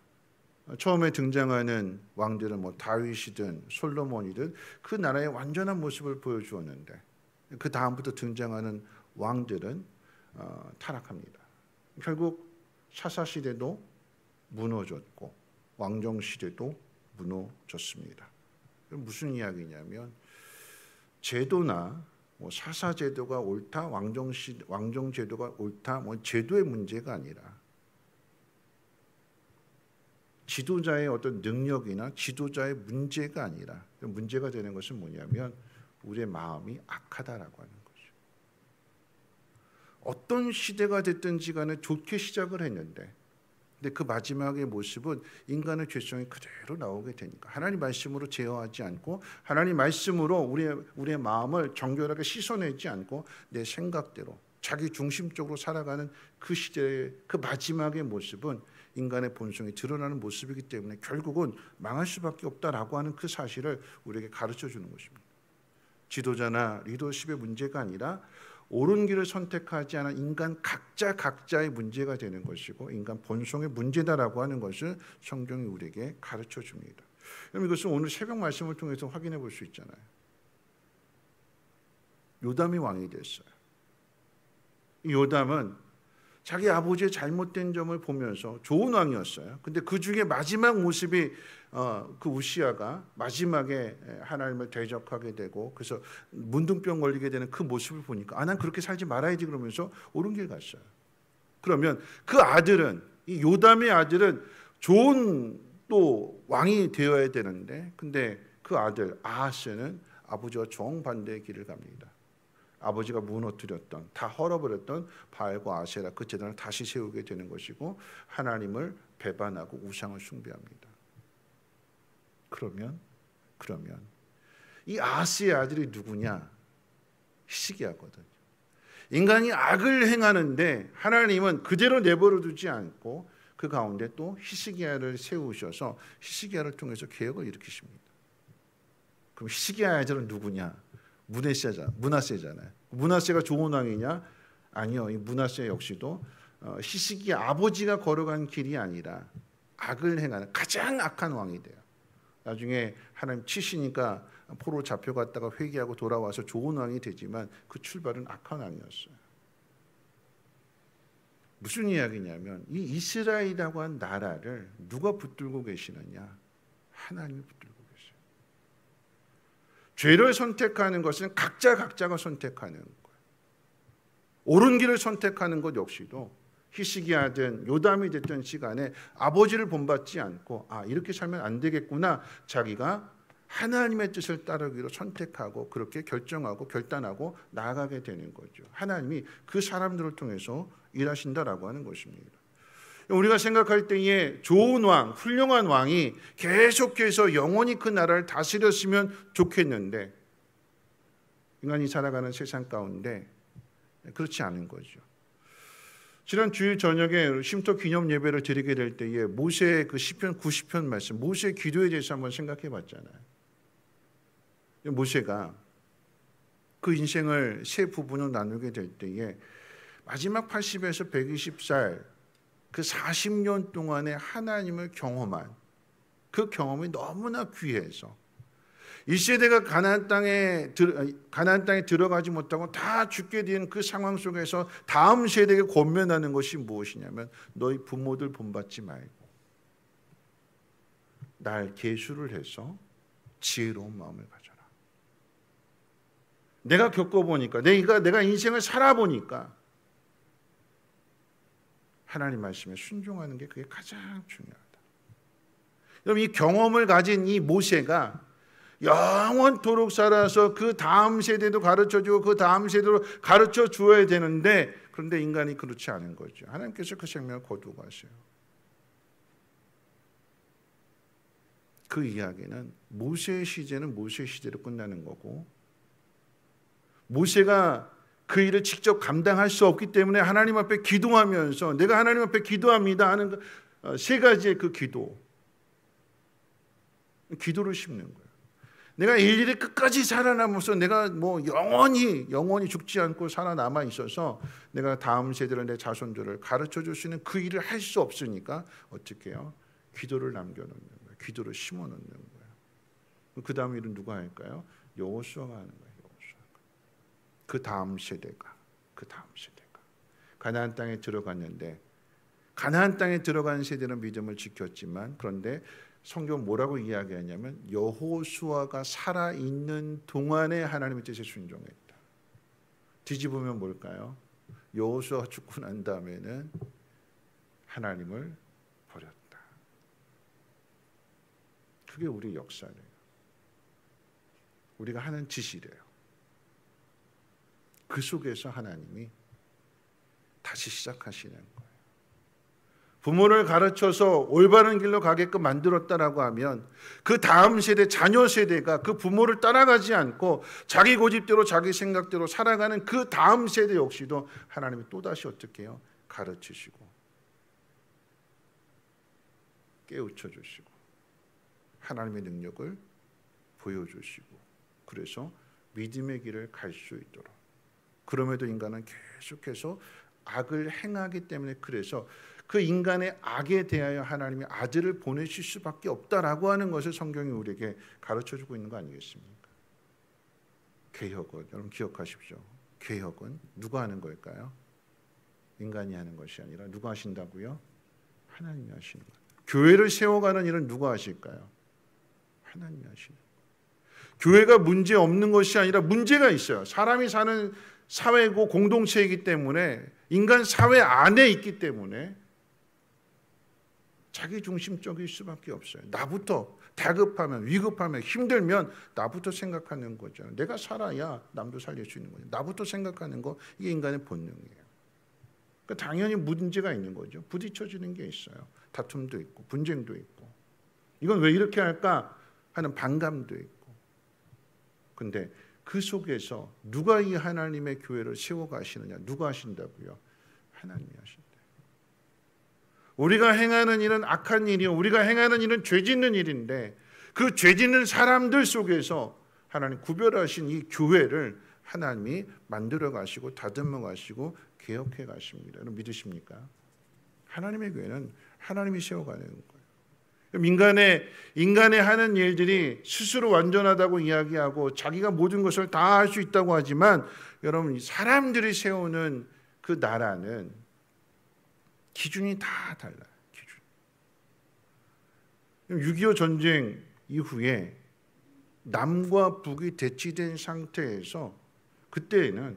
처음에 등장하는 왕들은 뭐 다윗이든 솔로몬이든 그 나라의 완전한 모습을 보여주었는데 그 다음부터 등장하는 왕들은 타락합니다. 결국 사사 시대도 무너졌고 왕정 시대도 무너졌습니다. 무슨 이야기냐면 제도나 뭐 사사 제도가 옳다, 왕정 제도가 옳다, 뭐 제도의 문제가 아니라 지도자의 어떤 능력이나 지도자의 문제가 아니라 문제가 되는 것은 뭐냐면 우리의 마음이 악하다라고 하는 거죠. 어떤 시대가 됐든지 간에 좋게 시작을 했는데 근데 그 마지막의 모습은 인간의 죄성이 그대로 나오게 되니까 하나님 말씀으로 제어하지 않고 하나님 말씀으로 우리의 마음을 정결하게 씻어내지 않고 내 생각대로 자기 중심적으로 살아가는 그 시대의 그 마지막의 모습은 인간의 본성이 드러나는 모습이기 때문에 결국은 망할 수밖에 없다라고 하는 그 사실을 우리에게 가르쳐 주는 것입니다. 지도자나 리더십의 문제가 아니라 옳은 길을 선택하지 않은 인간 각자의 문제가 되는 것이고 인간 본성의 문제다라고 하는 것을 성경이 우리에게 가르쳐 줍니다. 그럼 이것은 오늘 새벽 말씀을 통해서 확인해 볼 수 있잖아요. 요담이 왕이 됐어요. 이 요담은 자기 아버지의 잘못된 점을 보면서 좋은 왕이었어요. 근데 그 중에 마지막 모습이 그 우시아가 마지막에 하나님을 대적하게 되고 그래서 문둥병 걸리게 되는 그 모습을 보니까 난 그렇게 살지 말아야지 그러면서 옳은 길 갔어요. 그러면 그 아들은 이 요담의 아들은 좋은 또 왕이 되어야 되는데 근데 그 아들 아하스는 아버지와 정반대의 길을 갑니다. 아버지가 무너뜨렸던 다 헐어버렸던 바알과 아세라 그 제단을 다시 세우게 되는 것이고 하나님을 배반하고 우상을 숭배합니다. 그러면 이 아하스의 아들이 누구냐? 히스기야거든요. 인간이 악을 행하는데 하나님은 그대로 내버려 두지 않고 그 가운데 또 히스기야를 세우셔서 히스기야를 통해서 개혁을 일으키십니다. 그럼 히스기야의 아들은 누구냐? 므낫세잖아요. 므낫세가 좋은 왕이냐? 아니요. 이 므낫세 역시도 히스기야 아버지가 걸어간 길이 아니라 악을 행하는 가장 악한 왕이 돼요. 나중에 하나님 치시니까 포로 잡혀갔다가 회개하고 돌아와서 좋은 왕이 되지만 그 출발은 악한 왕이었어요. 무슨 이야기냐면 이 이스라엘이라고 한 나라를 누가 붙들고 계시느냐? 하나님이 붙들고 계세요. 죄를 선택하는 것은 각자가 선택하는 거예요. 옳은 길을 선택하는 것 역시도 히스기야든 요담이 됐던 시간에 아버지를 본받지 않고 이렇게 살면 안 되겠구나 자기가 하나님의 뜻을 따르기로 선택하고 그렇게 결정하고 결단하고 나아가게 되는 거죠. 하나님이 그 사람들을 통해서 일하신다라고 하는 것입니다. 우리가 생각할 때에 좋은 왕, 훌륭한 왕이 계속해서 영원히 그 나라를 다스렸으면 좋겠는데 인간이 살아가는 세상 가운데 그렇지 않은 거죠. 지난 주일 저녁에 쉼터 기념 예배를 드리게 될 때에 모세의 그 시편 90편 말씀, 모세의 기도에 대해서 한번 생각해 봤잖아요. 모세가 그 인생을 세 부분으로 나누게 될 때에 마지막 80에서 120살 그 40년 동안의 하나님을 경험한 그 경험이 너무나 귀해서 이 세대가 가나안 땅에 들어가지 못하고 다 죽게 된 그 상황 속에서 다음 세대에게 권면하는 것이 무엇이냐면 너희 부모들 본받지 말고 날 계수를 해서 지혜로운 마음을 가져라. 내가 겪어보니까 내가 인생을 살아보니까 하나님 말씀에 순종하는 게 그게 가장 중요하다. 여러분, 이 경험을 가진 이 모세가 영원토록 살아서 그 다음 세대도 가르쳐주고 그 다음 세대도 가르쳐 주어야 되는데, 그런데 인간이 그렇지 않은 거죠. 하나님께서 그 생명을 거두고 가세요. 그 이야기는 모세의 시제는 모세의 시대로 끝나는 거고, 모세가 그 일을 직접 감당할 수 없기 때문에 하나님 앞에 기도하면서 내가 하나님 앞에 기도합니다 하는 세 가지의 그 기도를 심는 거예요. 내가 일일이 끝까지 살아남아서 내가 뭐 영원히 죽지 않고 살아남아 있어서 내가 다음 세대를, 내 자손들을 가르쳐 줄 수 있는 그 일을 할 수 없으니까 어떻게 해요? 기도를 남겨놓는 거예요. 기도를 심어놓는 거예요. 그 다음 일은 누가 할까요? 여호수아가 하는 거예요. 그 다음 세대가 가나안 땅에 들어갔는데, 가나안 땅에 들어간 세대는 믿음을 지켰지만, 그런데 성경 뭐라고 이야기하냐면 여호수아가 살아있는 동안에 하나님의 뜻에 순종했다. 뒤집으면 뭘까요? 여호수아가 죽고 난 다음에는 하나님을 버렸다. 그게 우리 역사래요. 우리가 하는 짓이래요. 그 속에서 하나님이 다시 시작하시는 거예요. 부모를 가르쳐서 올바른 길로 가게끔 만들었다라고 하면 그 다음 세대, 자녀 세대가 그 부모를 따라가지 않고 자기 고집대로 자기 생각대로 살아가는 그 다음 세대 역시도 하나님이 또다시 어떻게 해요? 가르치시고 깨우쳐 주시고 하나님의 능력을 보여주시고, 그래서 믿음의 길을 갈 수 있도록. 그럼에도 인간은 계속해서 악을 행하기 때문에, 그래서 그 인간의 악에 대하여 하나님이 아들을 보내실 수밖에 없다라고 하는 것을 성경이 우리에게 가르쳐주고 있는 거 아니겠습니까? 개혁은, 여러분 기억하십시오. 개혁은 누가 하는 걸까요? 인간이 하는 것이 아니라 누가 하신다고요? 하나님이 하시는 거예요. 교회를 세워가는 일은 누가 하실까요? 하나님이 하시는 거예요. 교회가 문제 없는 것이 아니라 문제가 있어요. 사람이 사는 사회고 공동체이기 때문에, 인간 사회 안에 있기 때문에 자기중심적일 수밖에 없어요. 나부터 다급하면, 위급하면, 힘들면 나부터 생각하는 거죠. 내가 살아야 남도 살릴 수 있는 거죠. 나부터 생각하는 거, 이게 인간의 본능이에요. 그러니까 당연히 문제가 있는 거죠. 부딪혀지는 게 있어요. 다툼도 있고 분쟁도 있고, 이건 왜 이렇게 할까 하는 반감도 있고. 근데 그 속에서 누가 이 하나님의 교회를 세워가시느냐? 누가 하신다고요? 하나님이 하신다. 우리가 행하는 일은 악한 일이요, 우리가 행하는 일은 죄짓는 일인데, 그 죄짓는 사람들 속에서 하나님 구별하신 이 교회를 하나님이 만들어 가시고 다듬어 가시고 개혁해 가십니다. 여러분 믿으십니까? 하나님의 교회는 하나님이 세워가는 거예요. 인간의 하는 일들이 스스로 완전하다고 이야기하고 자기가 모든 것을 다 할 수 있다고 하지만, 여러분 사람들이 세우는 그 나라는 기준이 다 달라요. 기준. 6.25 전쟁 이후에 남과 북이 대치된 상태에서, 그때에는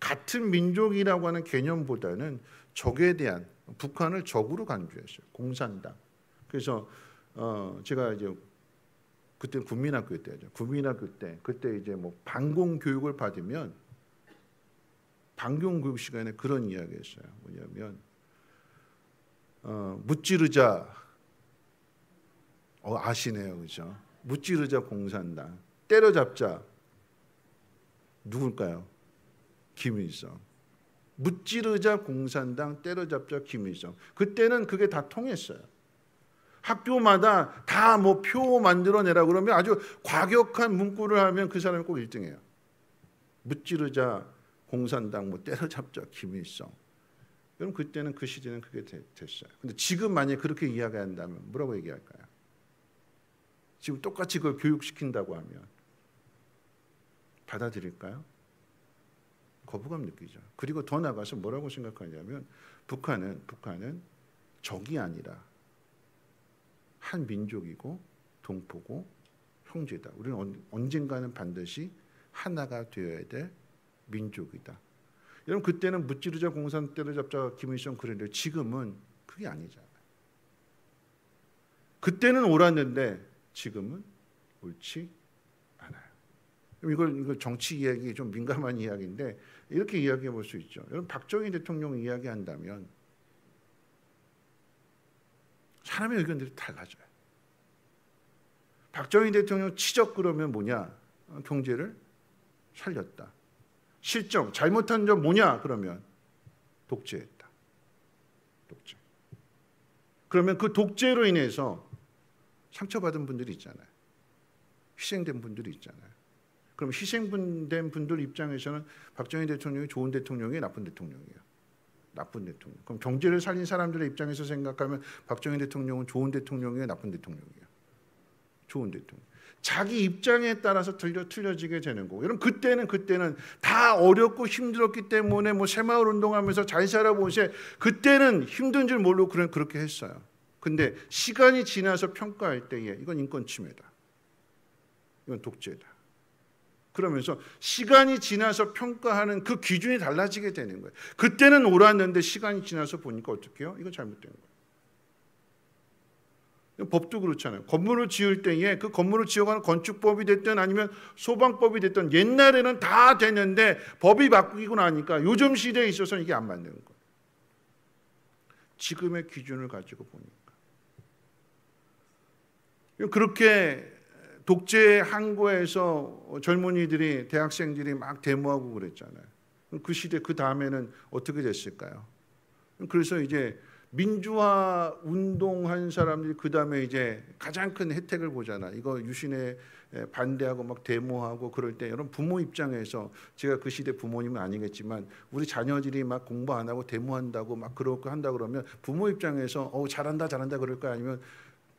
같은 민족이라고 하는 개념보다는 적에 대한, 북한을 적으로 간주했어요. 공산당. 그래서 제가 이제 그때 국민학교 때죠. 국민학교 때 그때 이제 뭐 반공 교육을 받으면, 반공 교육 시간에 그런 이야기했어요. 뭐냐면 무찌르자, 아시네요, 그죠? 무찌르자 공산당, 때려잡자. 누굴까요? 김일성. 무찌르자 공산당, 때려잡자 김일성. 그때는 그게 다 통했어요. 학교마다 다 뭐 표 만들어내라 그러면 아주 과격한 문구를 하면 그 사람이 꼭 1등이에요. 무찌르자 공산당, 뭐 때려잡자 김일성. 여러분 그때는, 그 시대는 그게 됐어요. 근데 지금 만약에 그렇게 이야기한다면 뭐라고 얘기할까요? 지금 똑같이 그걸 교육시킨다고 하면 받아들일까요? 거부감 느끼죠. 그리고 더 나가서 뭐라고 생각하냐면, 북한은 적이 아니라 한 민족이고 동포고 형제다. 우리는 언젠가는 반드시 하나가 되어야 될 민족이다. 여러분 그때는 무찌르자 공산, 때려잡자 김일성 그랬는데 지금은 그게 아니잖아요. 그때는 옳았는데 지금은 옳지 않아요. 이걸 정치 이야기 좀 민감한 이야기인데 이렇게 이야기해 볼 수 있죠. 여러분 박정희 대통령 이야기한다면 사람의 의견들이 달라져요. 박정희 대통령 치적 그러면 뭐냐? 경제를 살렸다. 실정 잘못한 점 뭐냐? 그러면 독재했다. 독재. 그러면 그 독재로 인해서 상처받은 분들이 있잖아요. 희생된 분들이 있잖아요. 그럼 희생된 분들 입장에서는 박정희 대통령이 좋은 대통령이에요, 나쁜 대통령이에요? 나쁜 대통령. 그럼 경제를 살린 사람들의 입장에서 생각하면 박정희 대통령은 좋은 대통령이에요, 나쁜 대통령이에요? 좋은 대통령. 자기 입장에 따라서 틀려지게 되는 거고. 여러분 그때는 다 어렵고 힘들었기 때문에 뭐 새마을 운동하면서 잘 살아보세. 그때는 힘든 줄 모르고 그렇게 했어요. 근데 시간이 지나서 평가할 때에 이건 인권 침해다. 이건 독재다. 그러면서 시간이 지나서 평가하는 그 기준이 달라지게 되는 거예요. 그때는 옳았는데 시간이 지나서 보니까 어떻게 해요? 이건 잘못된 거예요. 법도 그렇잖아요. 건물을 지을 때에 그 건물을 지어가는 건축법이 됐든 아니면 소방법이 됐든 옛날에는 다 됐는데 법이 바뀌고 나니까 요즘 시대에 있어서는 이게 안 맞는 거예요. 지금의 기준을 가지고 보니까. 그렇게 독재 항거에서 젊은이들이 대학생들이 막 데모하고 그랬잖아요. 그 시대 그 다음에는 어떻게 됐을까요? 그래서 이제 민주화 운동한 사람들이 그 다음에 이제 가장 큰 혜택을 보잖아. 이거 유신에 반대하고 막 데모하고 그럴 때 여러분 부모 입장에서 제가 그 시대 부모님은 아니겠지만 우리 자녀들이 막 공부 안 하고 데모한다고 막 그렇게 한다 그러면 부모 입장에서 잘한다 그럴까요? 아니면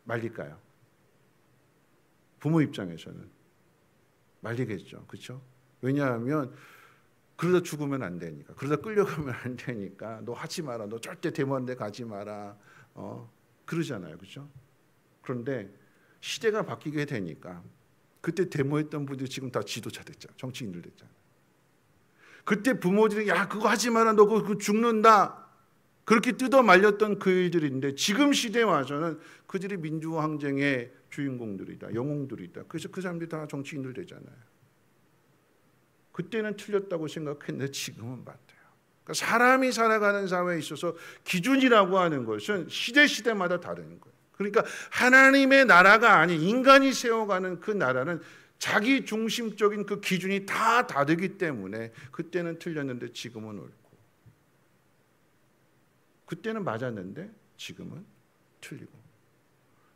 말릴까요? 부모 입장에서는 말리겠죠. 그렇죠? 왜냐하면 그러다 죽으면 안 되니까. 그러다 끌려가면 안 되니까. 너 하지 마라. 너 절대 데모하는 데 가지 마라. 그러잖아요. 그렇죠? 그런데 시대가 바뀌게 되니까 그때 데모했던 분들이 지금 다 지도자 됐잖아요. 정치인들 됐잖아요. 그때 부모들이 야 그거 하지 마라. 너 그거 죽는다. 그렇게 뜯어 말렸던 그 일들인데 지금 시대에 와서는 그들이 민주화 항쟁의 주인공들이다. 영웅들이다. 그래서 그 사람들이 다 정치인들 되잖아요. 그때는 틀렸다고 생각했는데 지금은 맞대요. 그러니까 사람이 살아가는 사회에 있어서 기준이라고 하는 것은 시대마다 다른 거예요. 그러니까 하나님의 나라가 아닌 인간이 세워가는 그 나라는 자기 중심적인 그 기준이 다 다르기 때문에 그때는 틀렸는데 지금은 옳고 그때는 맞았는데 지금은 틀리고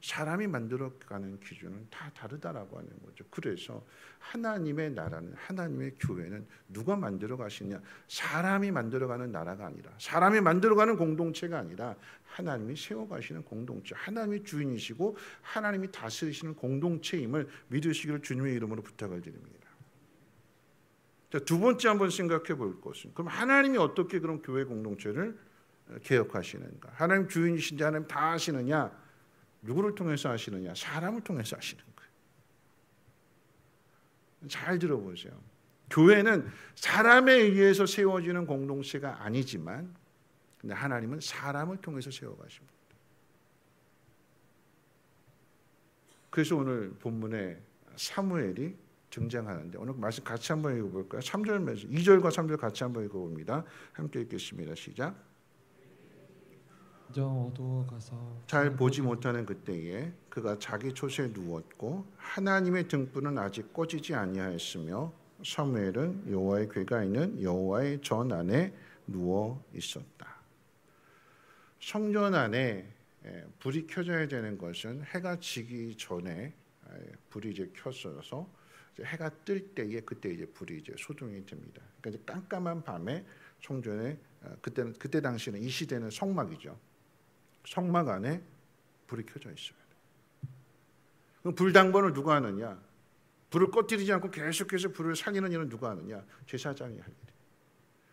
사람이 만들어가는 기준은 다 다르다라고 하는 거죠. 그래서 하나님의 나라는 하나님의 교회는 누가 만들어 가시냐? 사람이 만들어가는 나라가 아니라 사람이 만들어가는 공동체가 아니라 하나님이 세워가시는 공동체, 하나님이 주인이시고 하나님이 다스리시는 공동체임을 믿으시기를 주님의 이름으로 부탁을 드립니다. 자, 두 번째 한번 생각해 볼 것은 그럼 하나님이 어떻게 그런 교회 공동체를 개혁하시는가? 하나님 주인이신지 하나님 다 하시느냐? 누구를 통해서 하시느냐? 사람을 통해서 하시는 거예요. 잘 들어보세요. 교회는 사람에 의해서 세워지는 공동체가 아니지만 근데 하나님은 사람을 통해서 세워가십니다. 그래서 오늘 본문에 사무엘이 등장하는데 오늘 말씀 같이 한번 읽어볼까요? 3절, 2절과 3절 같이 한번 읽어봅니다. 함께 읽겠습니다. 시작. 어두워가서 잘 보지 못하는 그때에 그가 자기 촛에 누웠고 하나님의 등불은 아직 꺼지지 아니하였으며 사무엘은 여호와의 궤가 있는 여호와의 전 안에 누워 있었다. 성전 안에 불이 켜져야 되는 것은 해가 지기 전에 불이 이제 켜져서 해가 뜰 때에 그때 이제 불이 이제 소동이 됩니다. 그러니까 이제 깜깜한 밤에 성전에 그때 당시는 이 시대는 성막이죠. 성막 안에 불이 켜져 있어야 돼. 그럼 불당번을 누가 하느냐? 불을 꺼뜨리지 않고 계속해서 불을 살리는 일은 누가 하느냐? 제사장이 할 일이에요.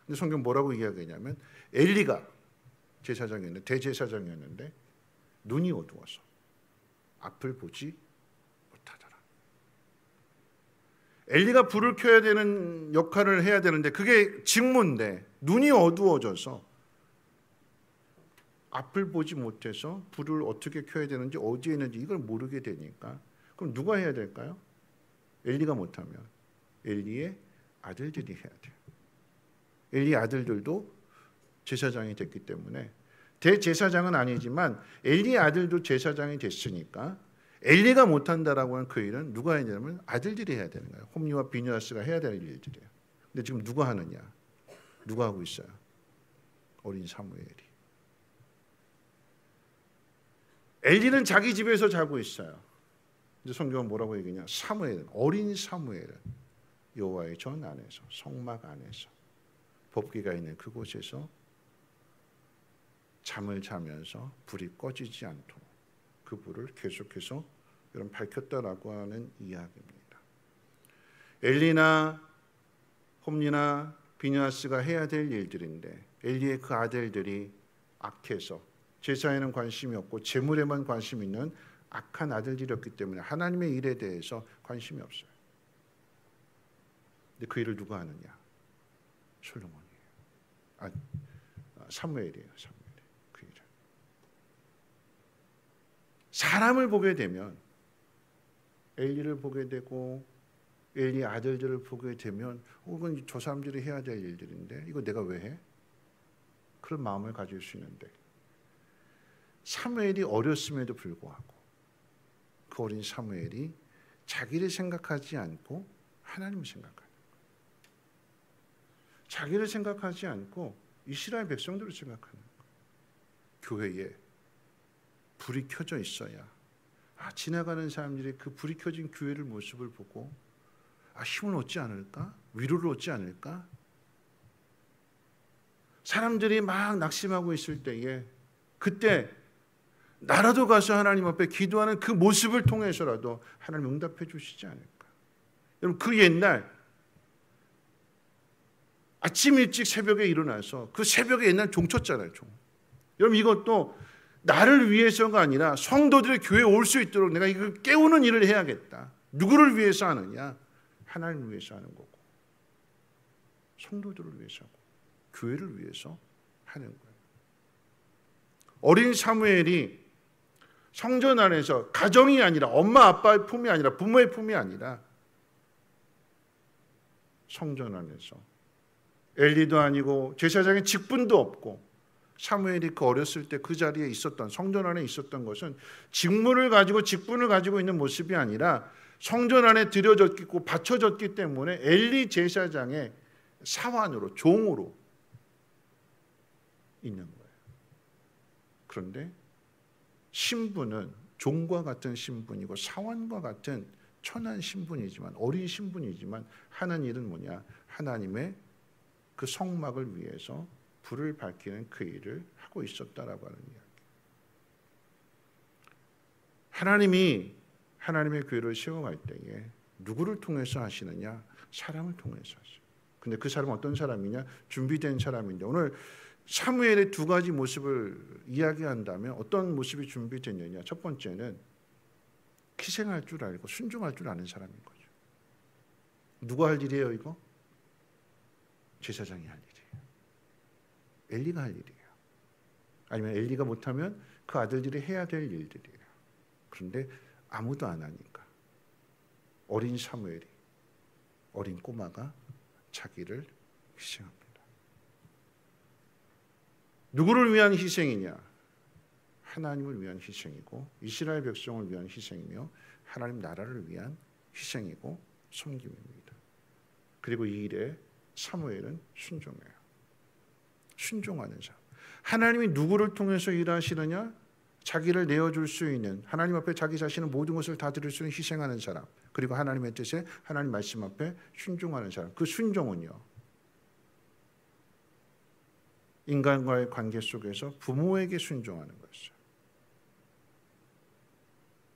근데 성경 뭐라고 이야기하냐면 엘리가 제사장이었는데 대제사장이었는데 눈이 어두워서 앞을 보지 못하더라. 엘리가 불을 켜야 되는 역할을 해야 되는데 그게 직무인데 눈이 어두워져서 앞을 보지 못해서 불을 어떻게 켜야 되는지 어디에 있는지 이걸 모르게 되니까 그럼 누가 해야 될까요? 엘리가 못하면 엘리의 아들들이 해야 돼요. 엘리의 아들들도 제사장이 됐기 때문에 대제사장은 아니지만 엘리의 아들도 제사장이 됐으니까 엘리가 못한다라고 하는 그 일은 누가 해야 되냐면 아들들이 해야 되는 거예요. 홈리와 비느하스가 해야 될 일들이에요. 근데 지금 누가 하느냐? 누가 하고 있어요? 어린 사무엘이. 엘리는 자기 집에서 자고 있어요. 이제 성경은 뭐라고 얘기하냐? 사무엘은, 어린 사무엘은 여호와의 전 안에서, 성막 안에서, 법궤가 있는 그곳에서 잠을 자면서 불이 꺼지지 않도록 그 불을 계속해서 여러분 밝혔다라고 하는 이야기입니다. 엘리나 홈리나 비느하스가 해야 될 일들인데 엘리의 그 아들들이 악해서 제사에는 관심이 없고 재물에만 관심 있는 악한 아들들이었기 때문에 하나님의 일에 대해서 관심이 없어요. 근데 그 일을 누가 하느냐? 솔로몬이에요. 사무엘이에요. 그 일을. 사람을 보게 되면 엘리를 보게 되고 엘리 아들들을 보게 되면 혹은 저 사람들이 해야 될 일들인데 이거 내가 왜 해? 그런 마음을 가질 수 있는데 사무엘이 어렸음에도 불구하고 그 어린 사무엘이 자기를 생각하지 않고 하나님을 생각하는 거예요. 자기를 생각하지 않고 이스라엘 백성들을 생각하는 거예요. 교회에 불이 켜져 있어야 지나가는 사람들이 그 불이 켜진 교회를 모습을 보고 힘을 얻지 않을까? 위로를 얻지 않을까? 사람들이 막 낙심하고 있을 때에 그때 나라도 가서 하나님 앞에 기도하는 그 모습을 통해서라도 하나님 응답해 주시지 않을까? 여러분 그 옛날 아침 일찍 새벽에 일어나서 그 새벽에 옛날 종 쳤잖아요. 종. 여러분 이것도 나를 위해서가 아니라 성도들이 교회에 올 수 있도록 내가 이걸 깨우는 일을 해야겠다. 누구를 위해서 하느냐? 하나님을 위해서 하는 거고 성도들을 위해서 하고 교회를 위해서 하는 거예요. 어린 사무엘이 성전 안에서 가정이 아니라 엄마 아빠의 품이 아니라 부모의 품이 아니라 성전 안에서 엘리도 아니고 제사장의 직분도 없고 사무엘이 그 어렸을 때 그 자리에 있었던 성전 안에 있었던 것은 직분을 가지고 있는 모습이 아니라 성전 안에 들여졌고 바쳐졌기 때문에 엘리 제사장의 사환으로 종으로 있는 거예요. 그런데 신분은 종과 같은 신분이고 사환과 같은 천한 신분이지만 어린 신분이지만 하는 일은 뭐냐? 하나님의 그 성막을 위해서 불을 밝히는 그 일을 하고 있었다라고 하는 이야기. 하나님이 하나님의 교회를 세워갈 때에 누구를 통해서 하시느냐? 사람을 통해서 하시죠. 근데 그 사람은 어떤 사람이냐? 준비된 사람인데 오늘 사무엘의 두 가지 모습을 이야기한다면 어떤 모습이 준비됐느냐? 첫 번째는 희생할 줄 알고 순종할 줄 아는 사람인 거죠. 누가 할 일이에요 이거? 제사장이 할 일이에요. 엘리가 할 일이에요. 아니면 엘리가 못하면 그 아들들이 해야 될 일들이에요. 그런데 아무도 안 하니까 어린 사무엘이 어린 꼬마가 자기를 희생합니다. 누구를 위한 희생이냐? 하나님을 위한 희생이고 이스라엘 백성을 위한 희생이며 하나님 나라를 위한 희생이고 섬김입니다. 그리고 이 일에 사무엘은 순종해요. 순종하는 사람. 하나님이 누구를 통해서 일하시느냐? 자기를 내어줄 수 있는 하나님 앞에 자기 자신의 모든 것을 다 드릴 수 있는 희생하는 사람. 그리고 하나님의 뜻에 하나님 말씀 앞에 순종하는 사람. 그 순종은요. 인간과의 관계 속에서 부모에게 순종하는 것이죠.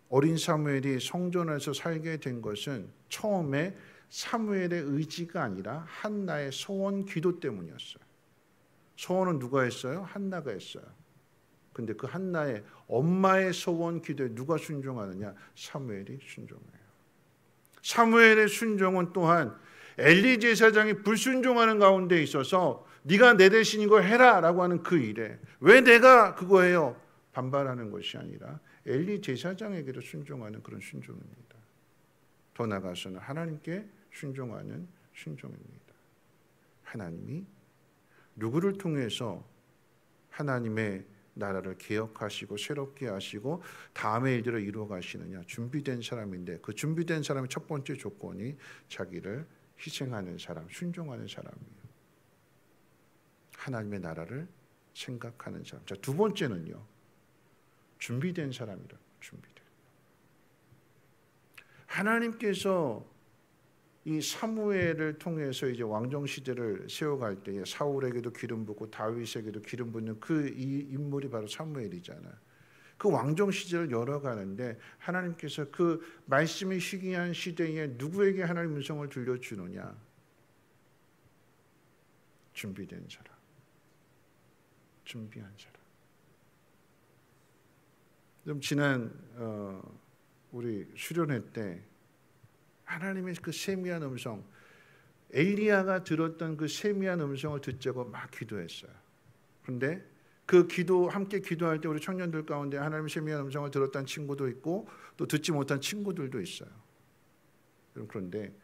어린 사무엘이 성전에서 살게 된 것은 처음에 사무엘의 의지가 아니라 한나의 소원 기도 때문이었어요. 소원은 누가 했어요? 한나가 했어요. 근데 그 한나의 엄마의 소원 기도에 누가 순종하느냐? 사무엘이 순종해요. 사무엘의 순종은 또한 엘리 제사장이 불순종하는 가운데 있어서 네가 내 대신 이거 해라 라고 하는 그 일에 왜 내가 그거 해요? 반발하는 것이 아니라 엘리 제사장에게도 순종하는 그런 순종입니다. 더 나아가서는 하나님께 순종하는 순종입니다. 하나님이 누구를 통해서 하나님의 나라를 개혁하시고 새롭게 하시고 다음의 일들을 이루어 가시느냐? 준비된 사람인데 그 준비된 사람의 첫 번째 조건이 자기를 희생하는 사람, 순종하는 사람이에요. 하나님의 나라를 생각하는 사람. 자, 두 번째는요. 준비된 사람이라고. 준비된. 하나님께서 이 사무엘을 통해서 이제 왕정 시대를 세워갈 때에 사울에게도 기름 붓고 다윗에게도 기름 붓는 그 이 인물이 바로 사무엘이잖아요. 그 왕정 시대를 열어가는데 하나님께서 그 말씀이 희귀한 시대에 누구에게 하나님 음성을 들려주느냐? 준비된 사람, 준비한 사람. 좀 지난 우리 수련회 때 하나님의 그 세미한 음성, 엘리야가 들었던 그 세미한 음성을 듣자고 막 기도했어요. 그런데 그 기도 함께 기도할 때 우리 청년들 가운데 하나님의 세미한 음성을 들었던 친구도 있고 또 듣지 못한 친구들도 있어요. 그런데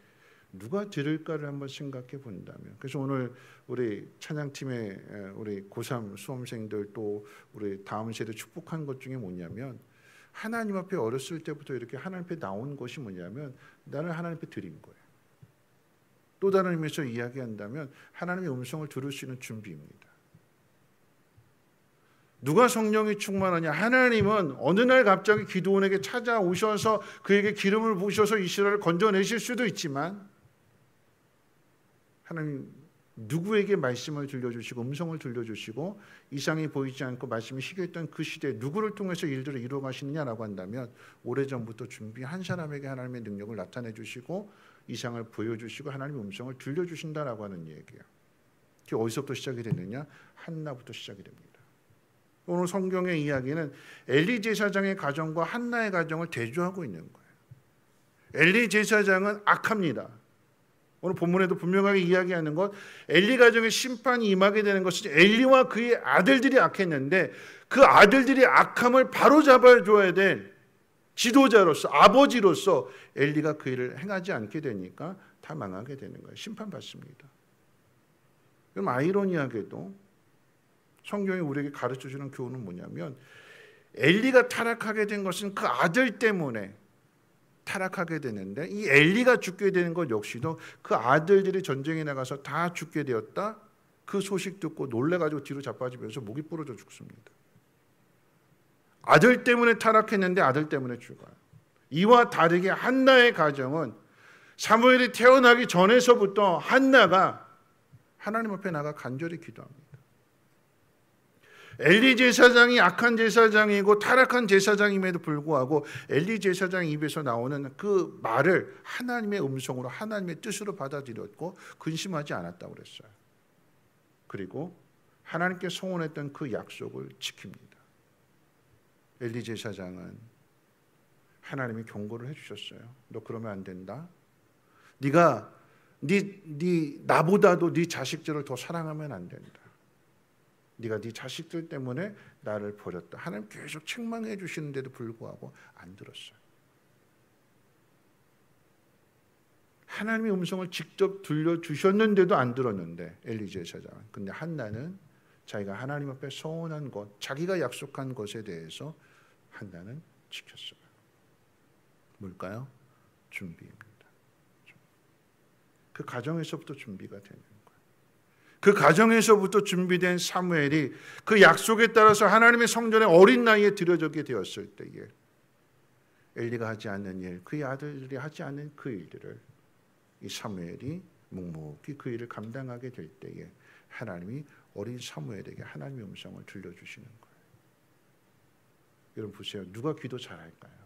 누가 들을까를 한번 생각해 본다면, 그래서 오늘 우리 찬양팀의 우리 고3 수험생들 또 우리 다음 세대 축복한 것 중에 뭐냐면 하나님 앞에 어렸을 때부터 이렇게 하나님 앞에 나온 것이 뭐냐면 나는 하나님 앞에 드린 거예요. 또 다른 의미에서 이야기한다면 하나님의 음성을 들을 수 있는 준비입니다. 누가 성령이 충만하냐? 하나님은 어느 날 갑자기 기드온에게 찾아오셔서 그에게 기름을 부으셔서 이스라엘을 건져내실 수도 있지만 하나님 누구에게 말씀을 들려주시고 음성을 들려주시고 이상이 보이지 않고 말씀이 희귀했던 그 시대에 누구를 통해서 일들을 이루어 가시느냐라고 한다면 오래전부터 준비한 사람에게 하나님의 능력을 나타내 주시고 이상을 보여주시고 하나님의 음성을 들려주신다라고 하는 얘기예요. 그게 어디서부터 시작이 됐느냐? 한나부터 시작이 됩니다. 오늘 성경의 이야기는 엘리 제사장의 가정과 한나의 가정을 대조하고 있는 거예요. 엘리 제사장은 악합니다. 오늘 본문에도 분명하게 이야기하는 것, 엘리 가정에 심판이 임하게 되는 것은 엘리와 그의 아들들이 악했는데 그 아들들이 악함을 바로잡아줘야 될 지도자로서 아버지로서 엘리가 그 일을 행하지 않게 되니까 다 망하게 되는 거예요. 심판받습니다. 그럼 아이러니하게도 성경이 우리에게 가르쳐주는 교훈은 뭐냐면 엘리가 타락하게 된 것은 그 아들 때문에 타락하게 되는데 이 엘리가 죽게 되는 것 역시도 그 아들들이 전쟁에 나가서 다 죽게 되었다. 그 소식 듣고 놀래가지고 뒤로 자빠지면서 목이 부러져 죽습니다. 아들 때문에 타락했는데 아들 때문에 죽어요. 이와 다르게 한나의 가정은 사무엘이 태어나기 전에서부터 한나가 하나님 앞에 나가 간절히 기도합니다. 엘리 제사장이 악한 제사장이고 타락한 제사장임에도 불구하고 엘리 제사장 입에서 나오는 그 말을 하나님의 음성으로 하나님의 뜻으로 받아들였고 근심하지 않았다고 그랬어요. 그리고 하나님께 소원했던 그 약속을 지킵니다. 엘리 제사장은 하나님이 경고를 해주셨어요. 너 그러면 안 된다. 네가 나보다도 네 자식들을 더 사랑하면 안 된다. 네가 네 자식들 때문에 나를 버렸다. 하나님 계속 책망해 주시는데도 불구하고 안 들었어요. 하나님의 음성을 직접 들려주셨는데도 안 들었는데 엘리 제사장은. 근데 한나는 자기가 하나님 앞에 서원한 것, 자기가 약속한 것에 대해서 한나는 지켰어요. 뭘까요? 준비입니다. 그 가정에서부터 준비가 되는 거예요. 그 가정에서부터 준비된 사무엘이 그 약속에 따라서 하나님의 성전에 어린 나이에 들여지게 되었을 때에 엘리가 하지 않는 일, 그의 아들들이 하지 않는 그 일들을 이 사무엘이 묵묵히 그 일을 감당하게 될 때에 하나님이 어린 사무엘에게 하나님의 음성을 들려주시는 거예요. 여러분 보세요. 누가 기도 잘할까요?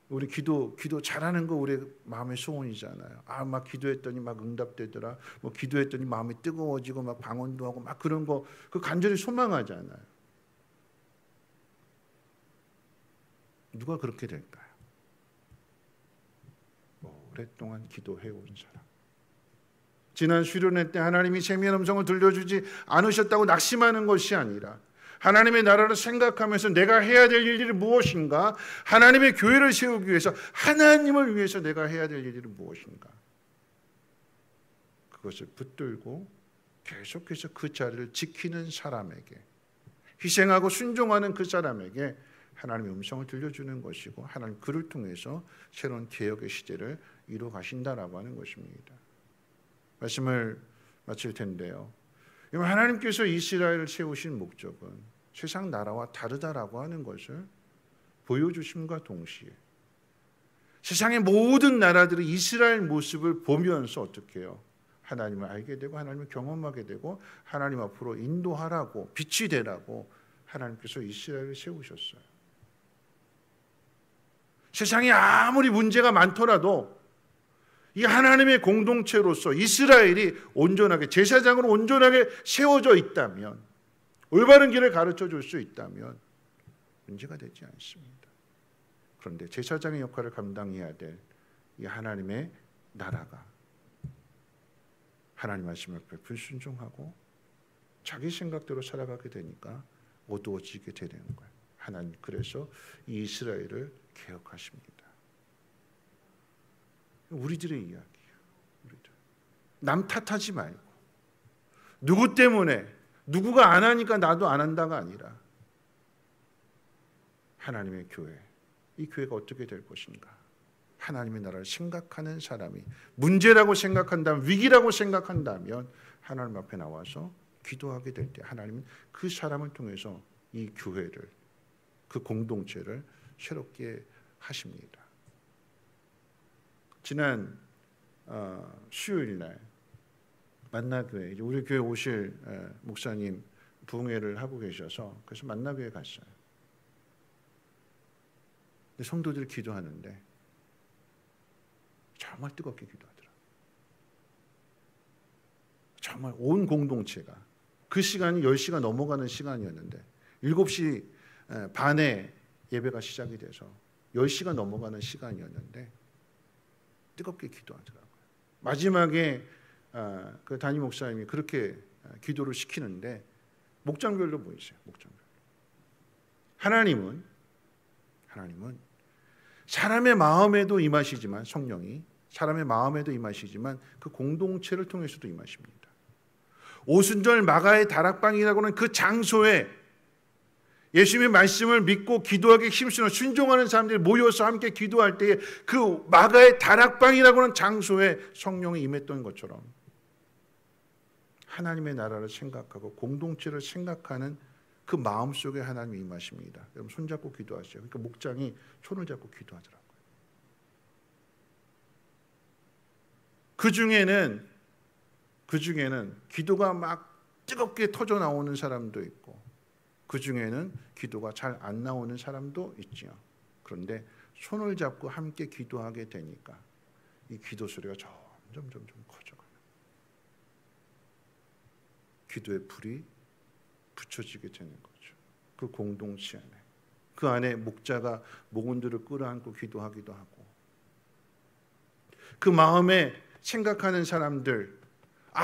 우리 기도 잘하는 거 우리 마음의 소원이잖아요. 막 기도했더니 막 응답되더라. 뭐 기도했더니 마음이 뜨거워지고 막 방언도 하고 막 그런 거 그 간절히 소망하잖아요. 누가 그렇게 될까요? 오랫동안 기도해온 사람. 지난 수련회 때 하나님이 세미한 음성을 들려주지 않으셨다고 낙심하는 것이 아니라 하나님의 나라를 생각하면서 내가 해야 될 일이 무엇인가, 하나님의 교회를 세우기 위해서, 하나님을 위해서 내가 해야 될 일이 무엇인가, 그것을 붙들고 계속해서 그 자리를 지키는 사람에게, 희생하고 순종하는 그 사람에게 하나님의 음성을 들려주는 것이고, 하나님 그를 통해서 새로운 개혁의 시대를 이루어 가신다라고 하는 것입니다. 말씀을 마칠 텐데요, 하나님께서 이스라엘을 세우신 목적은 세상 나라와 다르다라고 하는 것을 보여주심과 동시에 세상의 모든 나라들이 이스라엘 모습을 보면서 어떻게 해요? 하나님을 알게 되고 하나님을 경험하게 되고 하나님 앞으로 인도하라고, 빛이 되라고 하나님께서 이스라엘을 세우셨어요. 세상에 아무리 문제가 많더라도 이 하나님의 공동체로서 이스라엘이 온전하게, 제사장으로 온전하게 세워져 있다면, 올바른 길을 가르쳐 줄 수 있다면 문제가 되지 않습니다. 그런데 제사장의 역할을 감당해야 될 이 하나님의 나라가 하나님 말씀 앞에 불순종하고 자기 생각대로 살아가게 되니까 어두워지게 되는 거예요. 하나님 그래서 이 이스라엘을 개혁하십니다. 우리들의 이야기예요. 우리들. 남 탓하지 말고, 누구 때문에, 누구가 안 하니까 나도 안 한다가 아니라 하나님의 교회, 이 교회가 어떻게 될 것인가, 하나님의 나라를 생각하는 사람이, 문제라고 생각한다면, 위기라고 생각한다면 하나님 앞에 나와서 기도하게 될 때 하나님은 그 사람을 통해서 이 교회를, 그 공동체를 새롭게 하십니다. 지난 수요일 날 만나교회, 우리 교회 오실 목사님 부흥회를 하고 계셔서 그래서 만나교회 갔어요. 근데 성도들이 기도하는데 정말 뜨겁게 기도하더라고요. 정말 온 공동체가, 그 시간이 10시가 넘어가는 시간이었는데 7시 반에 예배가 시작이 돼서 10시가 넘어가는 시간이었는데 뜨겁게 기도하더라고요. 마지막에 그 담임 목사님이 그렇게 기도를 시키는데 목장별로 보이세요. 목장별로. 하나님은 사람의 마음에도 임하시지만, 성령이 사람의 마음에도 임하시지만 그 공동체를 통해서도 임하십니다. 오순절 마가의 다락방이라고 하는 그 장소에 예수님의 말씀을 믿고 기도하기 힘쓰는, 순종하는 사람들이 모여서 함께 기도할 때에 그 마가의 다락방이라고 하는 장소에 성령이 임했던 것처럼 하나님의 나라를 생각하고 공동체를 생각하는 그 마음속에 하나님이 임하십니다. 여러분 손잡고 기도하세요. 그러니까 목장이 손을 잡고 기도하더라고요. 그 중에는 기도가 막 뜨겁게 터져 나오는 사람도 있고, 그 중에는 기도가 잘 안 나오는 사람도 있지요. 그런데 손을 잡고 함께 기도하게 되니까 이 기도 소리가 점점 커져가요. 기도의 불이 붙여지게 되는 거죠. 그 공동체 안에, 그 안에 목자가 목원들을 끌어안고 기도하기도 하고, 그 마음에 생각하는 사람들,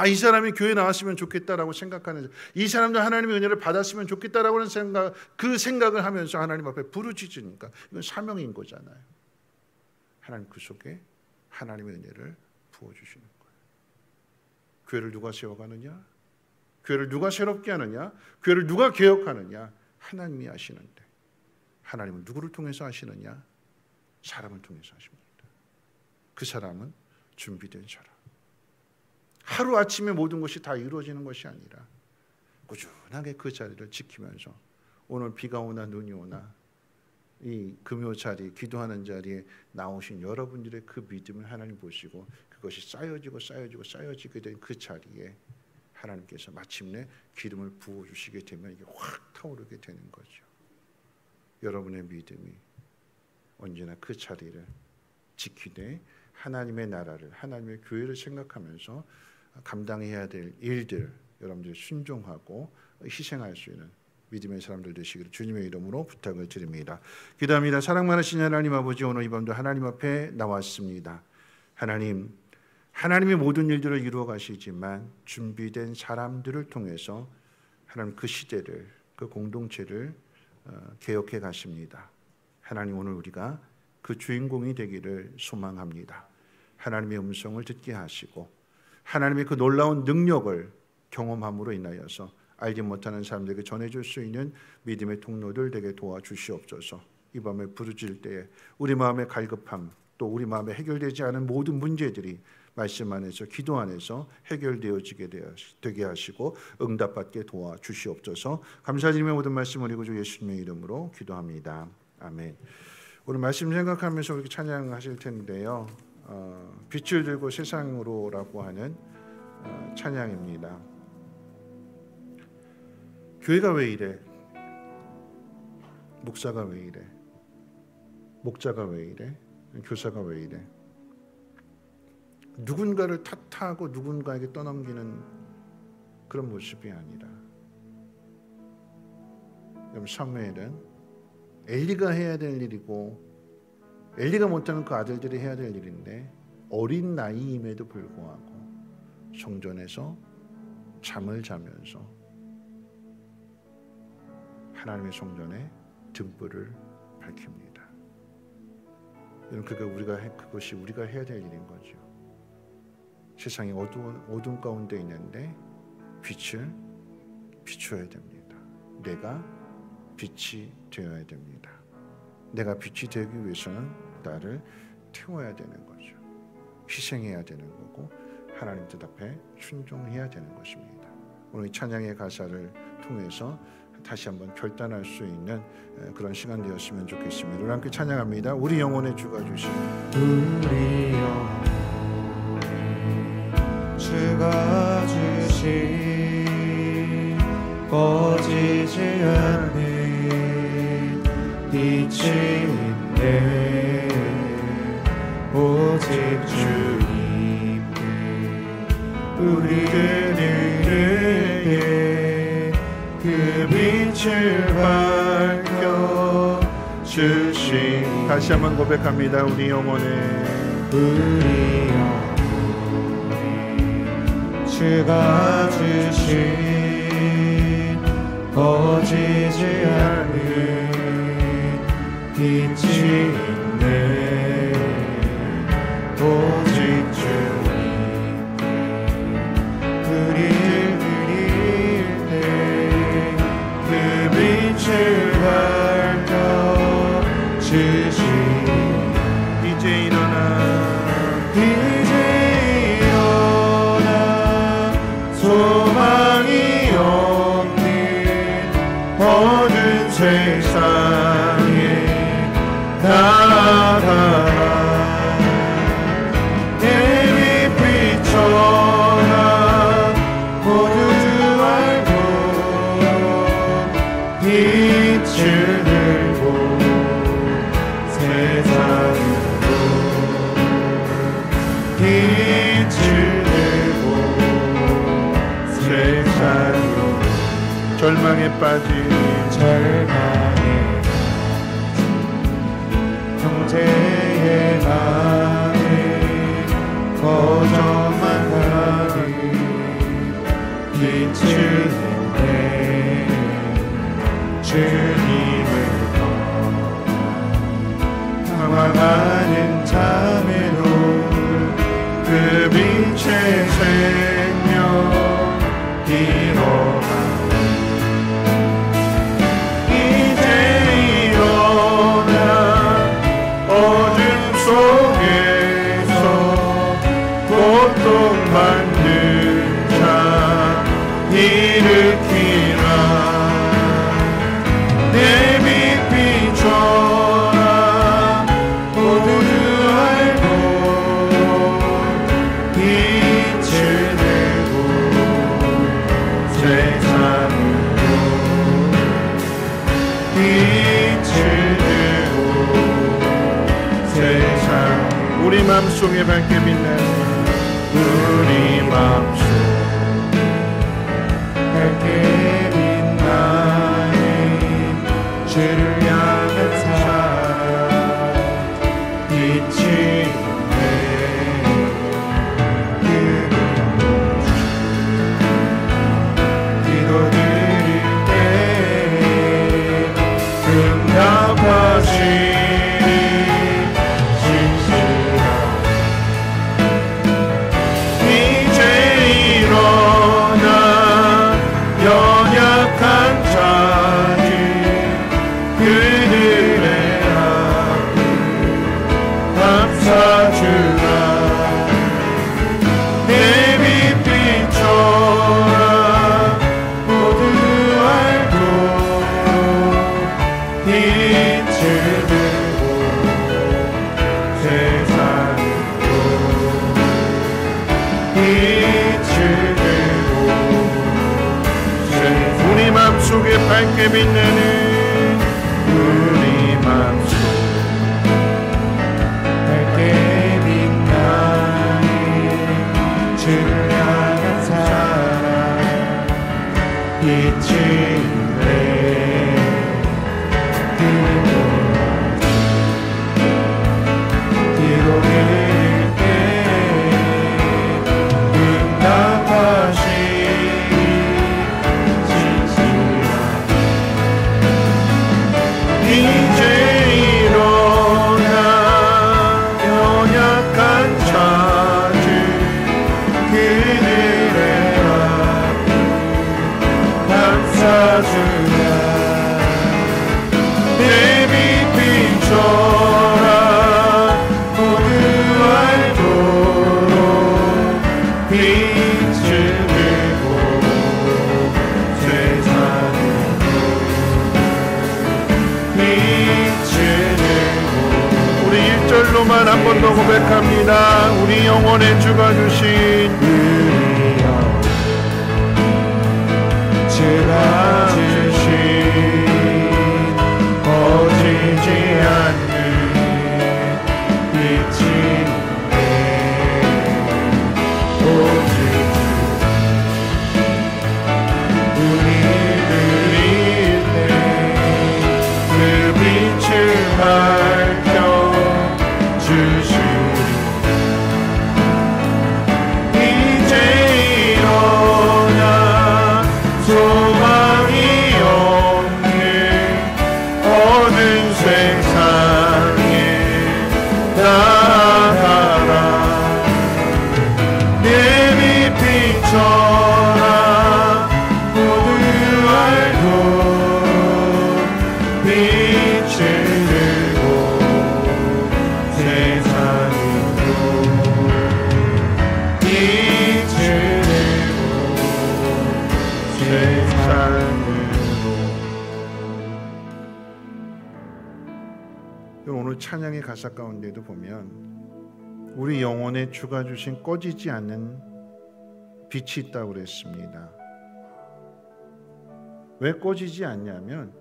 이 사람이 교회 나왔으면 좋겠다라고 생각하는, 이 사람도 하나님의 은혜를 받았으면 좋겠다라고 하는 생각, 그 생각을 하면서 하나님 앞에 부르짖으니까 이건 사명인 거잖아요. 하나님 그 속에 하나님의 은혜를 부어주시는 거예요. 교회를 누가 세워가느냐? 교회를 누가 새롭게 하느냐? 교회를 누가 개혁하느냐? 하나님이 하시는데, 하나님은 누구를 통해서 하시느냐? 사람을 통해서 하십니다. 그 사람은 준비된 사람. 하루아침에 모든 것이 다 이루어지는 것이 아니라 꾸준하게 그 자리를 지키면서, 오늘 비가 오나 눈이 오나 이 금요 자리, 기도하는 자리에 나오신 여러분들의 그 믿음을 하나님 보시고 그것이 쌓여지게 된 그 자리에 하나님께서 마침내 기름을 부어주시게 되면 이게 확 타오르게 되는 거죠. 여러분의 믿음이 언제나 그 자리를 지키되 하나님의 나라를, 하나님의 교회를 생각하면서 감당해야 될 일들, 여러분들이 순종하고 희생할 수 있는 믿음의 사람들 되시기를 주님의 이름으로 부탁을 드립니다. 기도합니다. 사랑 많으신 하나님 아버지, 오늘 이 밤도 하나님 앞에 나왔습니다. 하나님 하나님이 모든 일들을 이루어 가시지만 준비된 사람들을 통해서 하나님 그 시대를, 그 공동체를 개혁해 가십니다. 하나님, 오늘 우리가 그 주인공이 되기를 소망합니다. 하나님의 음성을 듣게 하시고 하나님의 그 놀라운 능력을 경험함으로 인하여서 알지 못하는 사람들에게 전해줄 수 있는 믿음의 통로들 되게 도와주시옵소서. 이 밤에 부르짖을 때에 우리 마음의 갈급함, 또 우리 마음에 해결되지 않은 모든 문제들이 말씀 안에서, 기도 안에서 해결되어지게 되게 하시고 응답받게 도와주시옵소서. 감사드리며 모든 말씀 우리 구주 예수님의 이름으로 기도합니다. 아멘. 오늘 말씀 생각하면서 이렇게 찬양하실 텐데요, 빛을 들고 세상으로라고 하는 찬양입니다. 교회가 왜 이래? 목사가 왜 이래? 목자가 왜 이래? 교사가 왜 이래? 누군가를 탓하고 누군가에게 떠넘기는 그런 모습이 아니라, 사무엘은 엘리가 해야 될 일이고 엘리가 못하는 그 아들들이 해야 될 일인데 어린 나이임에도 불구하고 성전에서 잠을 자면서 하나님의 성전에 등불을 밝힙니다. 그것이 우리가 해야 될 일인 거죠. 세상이 어두운 가운데 있는데 빛을 비춰야 됩니다. 내가 빛이 되어야 됩니다. 내가 빛이 되기 위해서는 나를 태워야 되는 거죠. 희생해야 되는 거고 하나님 뜻 앞에 순종해야 되는 것입니다. 오늘 이 찬양의 가사를 통해서 다시 한번 결단할 수 있는 그런 시간 되었으면 좋겠습니다. 우리 함께 찬양합니다. 우리 영혼의 주가 주신, 우리 영혼의 주가 주신 꺼지지 않는 빛이 있네. 오직 주님께 우리들에게 그 빛을 밝혀 주신, 다시 한번 고백합니다. 우리 영혼의 주가 주신 꺼지지 않는 빛이 있네. 오직 주님께 우리를 드릴 때 그 빛을 밝혀 주신, 이제 일어나 소망이 없는 어두운 세상에 나아가라. 내 빛 비춰라. 모두 알고 빛을 들고 세상으로 빛을 들고 세상으로 절망에 빠진 형제의 마음에 거저만 가는 빛을 있네. 주님을 방황하는 자매로 그 빛의 생명 일어나. 이제 일어나 어둠 속에서 고통받는 자 일으키라. 내 빛 비춰라. 모두 알고 빛을 내고 세상으로 빛을 내고 세상. 우리 마음속에 밝게 빛나는, 우리 마음속 밝게 빛나는 주를 향한 사랑 빛이 있네. 밝게 빛나는 우리 맘속 밝게 빛나는 주를 향한 사랑 빛인데 뒤로 그릴게 응답하신 진실한 이제 일어나 연약한 자들 그들의 앞에 감싸주라 내 빛 비춰라 모두 알도록 빛을 들고 세상으로 빛을 들고 우리 1절로만 한 번 더 고백합니다. 우리 영혼의 주가 주신 우리여 주가 주신 꺼지지 않는 빛인데 오직 우리들인데 그 빛을 밝혀 주시리 이제 일어나 소망이 없는 어두운 세상에 나아가라 내 빛 비춰라 모두 알도록 빛을 들고 세상으로 빛을 들고 세상으로 오늘 찬양의 가사 가운데도 보면 우리 영혼의 주가 주신 꺼지지 않는 빛이 있다고 그랬습니다. 왜 꺼지지 않냐면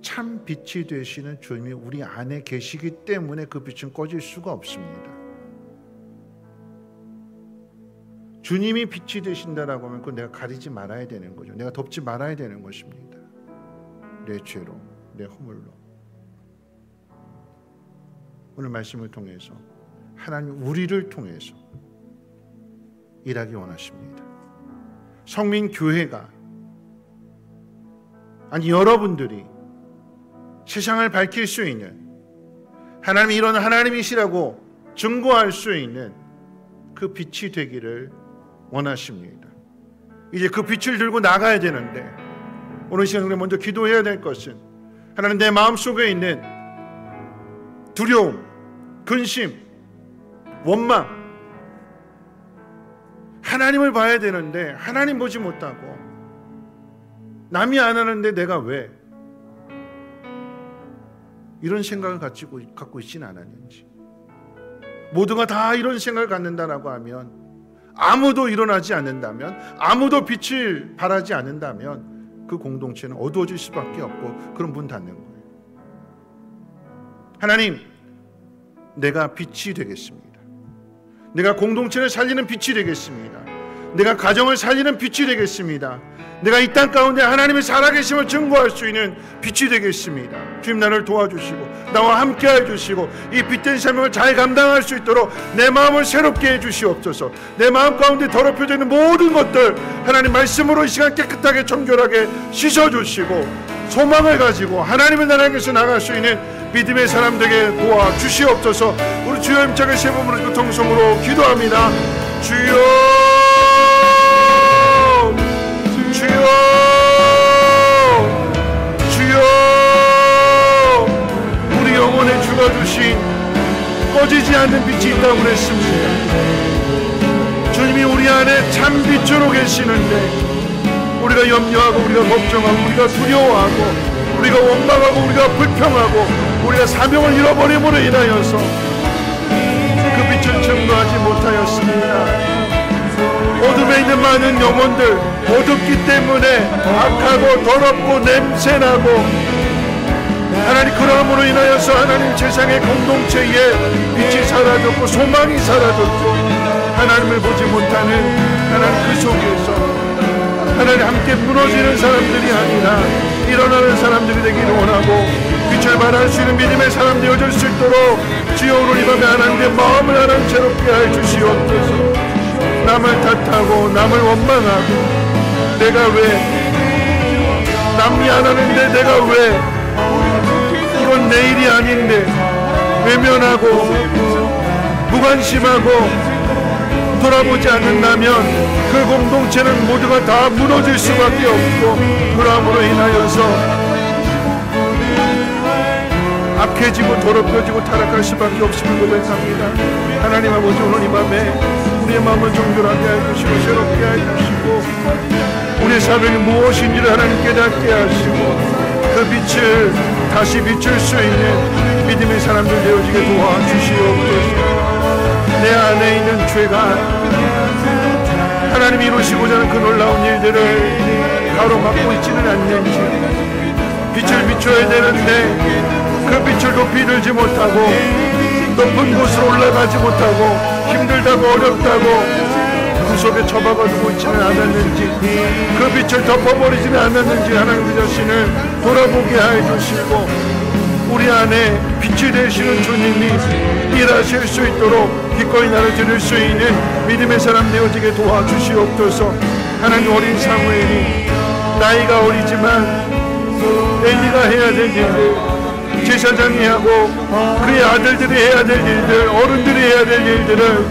참 빛이 되시는 주님이 우리 안에 계시기 때문에 그 빛은 꺼질 수가 없습니다. 주님이 빛이 되신다라고 하면 그건 내가 가리지 말아야 되는 거죠. 내가 덮지 말아야 되는 것입니다. 내 죄로, 내 허물로. 오늘 말씀을 통해서 하나님 우리를 통해서 일하기 원하십니다. 성민교회가 아니 여러분들이 세상을 밝힐 수 있는 하나님이 이런 하나님이시라고 증거할 수 있는 그 빛이 되기를 원하십니다. 이제 그 빛을 들고 나가야 되는데 오늘 시간에 먼저 기도해야 될 것은 하나님 내 마음속에 있는 두려움, 근심, 원망 하나님을 봐야 되는데 하나님 보지 못하고 남이 안 하는데 내가 왜 이런 생각을 갖고 있지는 않았는지 모두가 다 이런 생각을 갖는다라고 하면 아무도 일어나지 않는다면 아무도 빛을 발하지 않는다면 그 공동체는 어두워질 수밖에 없고 그런 문 닫는 거예요. 하나님 내가 빛이 되겠습니다. 내가 공동체를 살리는 빛이 되겠습니다. 내가 가정을 살리는 빛이 되겠습니다. 내가 이 땅 가운데 하나님의 살아계심을 증거할 수 있는 빛이 되겠습니다. 주님 나를 도와주시고 나와 함께해 주시고 이 빛된 사명을 잘 감당할 수 있도록 내 마음을 새롭게 해주시옵소서. 내 마음 가운데 더럽혀져 있는 모든 것들 하나님 말씀으로 이 시간 깨끗하게 정결하게 씻어주시고 소망을 가지고 하나님의 나라에서 나갈 수 있는 믿음의 사람들에게 도와주시옵소서. 우리 주여 힘차게 세 번으로 교통성으로 기도합니다. 주여 주여 주여 우리 영혼의 주가 주신 꺼지지 않는 빛이 있다고 그랬습니다. 주님이 우리 안에 참 빛으로 계시는데 우리가 염려하고 우리가 걱정하고 우리가 두려워하고 우리가 원망하고 우리가 불평하고 우리가 사명을 잃어버림으로 인하여서 그 빛을 증거하지 못하였습니다. 어둠에 있는 많은 영혼들, 어둡기 때문에 악하고 더럽고 냄새나고 하나님, 그러므로 인하여서 하나님 세상의 공동체에 빛이 사라졌고 소망이 사라졌고 하나님을 보지 못하는 하나님 그 속에서 하나님 함께 무너지는 사람들이 아니라 일어나는 사람들이 되기를 원하고 빛을 발할 수 있는 믿음의 사람 되어질 수 있도록 주여 오늘 이 밤에 하나님의 마음을 하나님 새롭게 해 주시옵소서. 남을 탓하고 남을 원망하고 내가 왜 남이 안 하는데 내가 왜 이건 내 일이 아닌데 외면하고 무관심하고 돌아보지 않는다면 그 공동체는 모두가 다 무너질 수밖에 없고 그러므로 인하여서 악해지고 더럽혀지고 타락할 수밖에 없음을 고백합니다. 하나님 아버지, 오늘 이 밤에 우리의 마음을 정결하게 해주시고 새롭게 해주시고 우리의 사명이 무엇인지를 하나님 깨닫게 하시고 그 빛을 다시 비출 수 있는 믿음의 사람들 되어지게 도와주시옵소서. 내 안에 있는 죄가 하나님이 이루시고자 하는 그 놀라운 일들을 가로막고 있지는 않는지, 빛을 비춰야 되는데 그 빛을 높이 들지 못하고 높은 곳으로 올라가지 못하고 힘들다고 어렵다고 그 속에 처박아 두고 있지는 않았는지, 그 빛을 덮어버리지는 않았는지 하나님 그 자신을 돌아보게 해 주시고 우리 안에 빛이 되시는 주님이 일하실 수 있도록 기꺼이 나를 드릴 수 있는 믿음의 사람 되어지게 도와주시옵소서. 하나님, 어린 사무엘이 나이가 어리지만 엘리가 해야 될 일들, 제사장이 하고 그의 아들들이 해야 될 일들, 어른들이 해야 될 일들을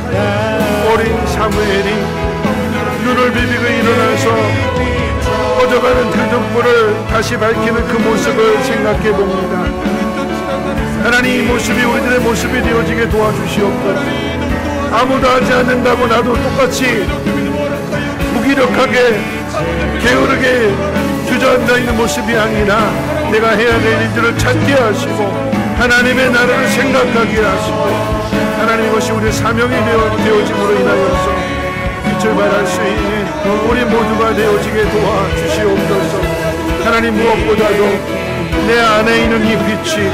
어린 사무엘이 눈을 비비고 일어나서 꺼져가는 그 등불을 다시 밝히는 그 모습을 생각해 봅니다. 하나님, 이 모습이 우리들의 모습이 되어지게 도와주시옵소서. 아무도 하지 않는다고 나도 똑같이 무기력하게 게으르게 주저앉아 있는 모습이 아니라 내가 해야 될 일들을 찾게 하시고 하나님의 나라를 생각하게 하시고 하나님, 이것이 우리의 사명이 되어짐으로 인하여서 빛을 발할 수 있는 우리 모두가 되어지게 도와주시옵소서. 하나님, 무엇보다도 내 안에 있는 이 빛이,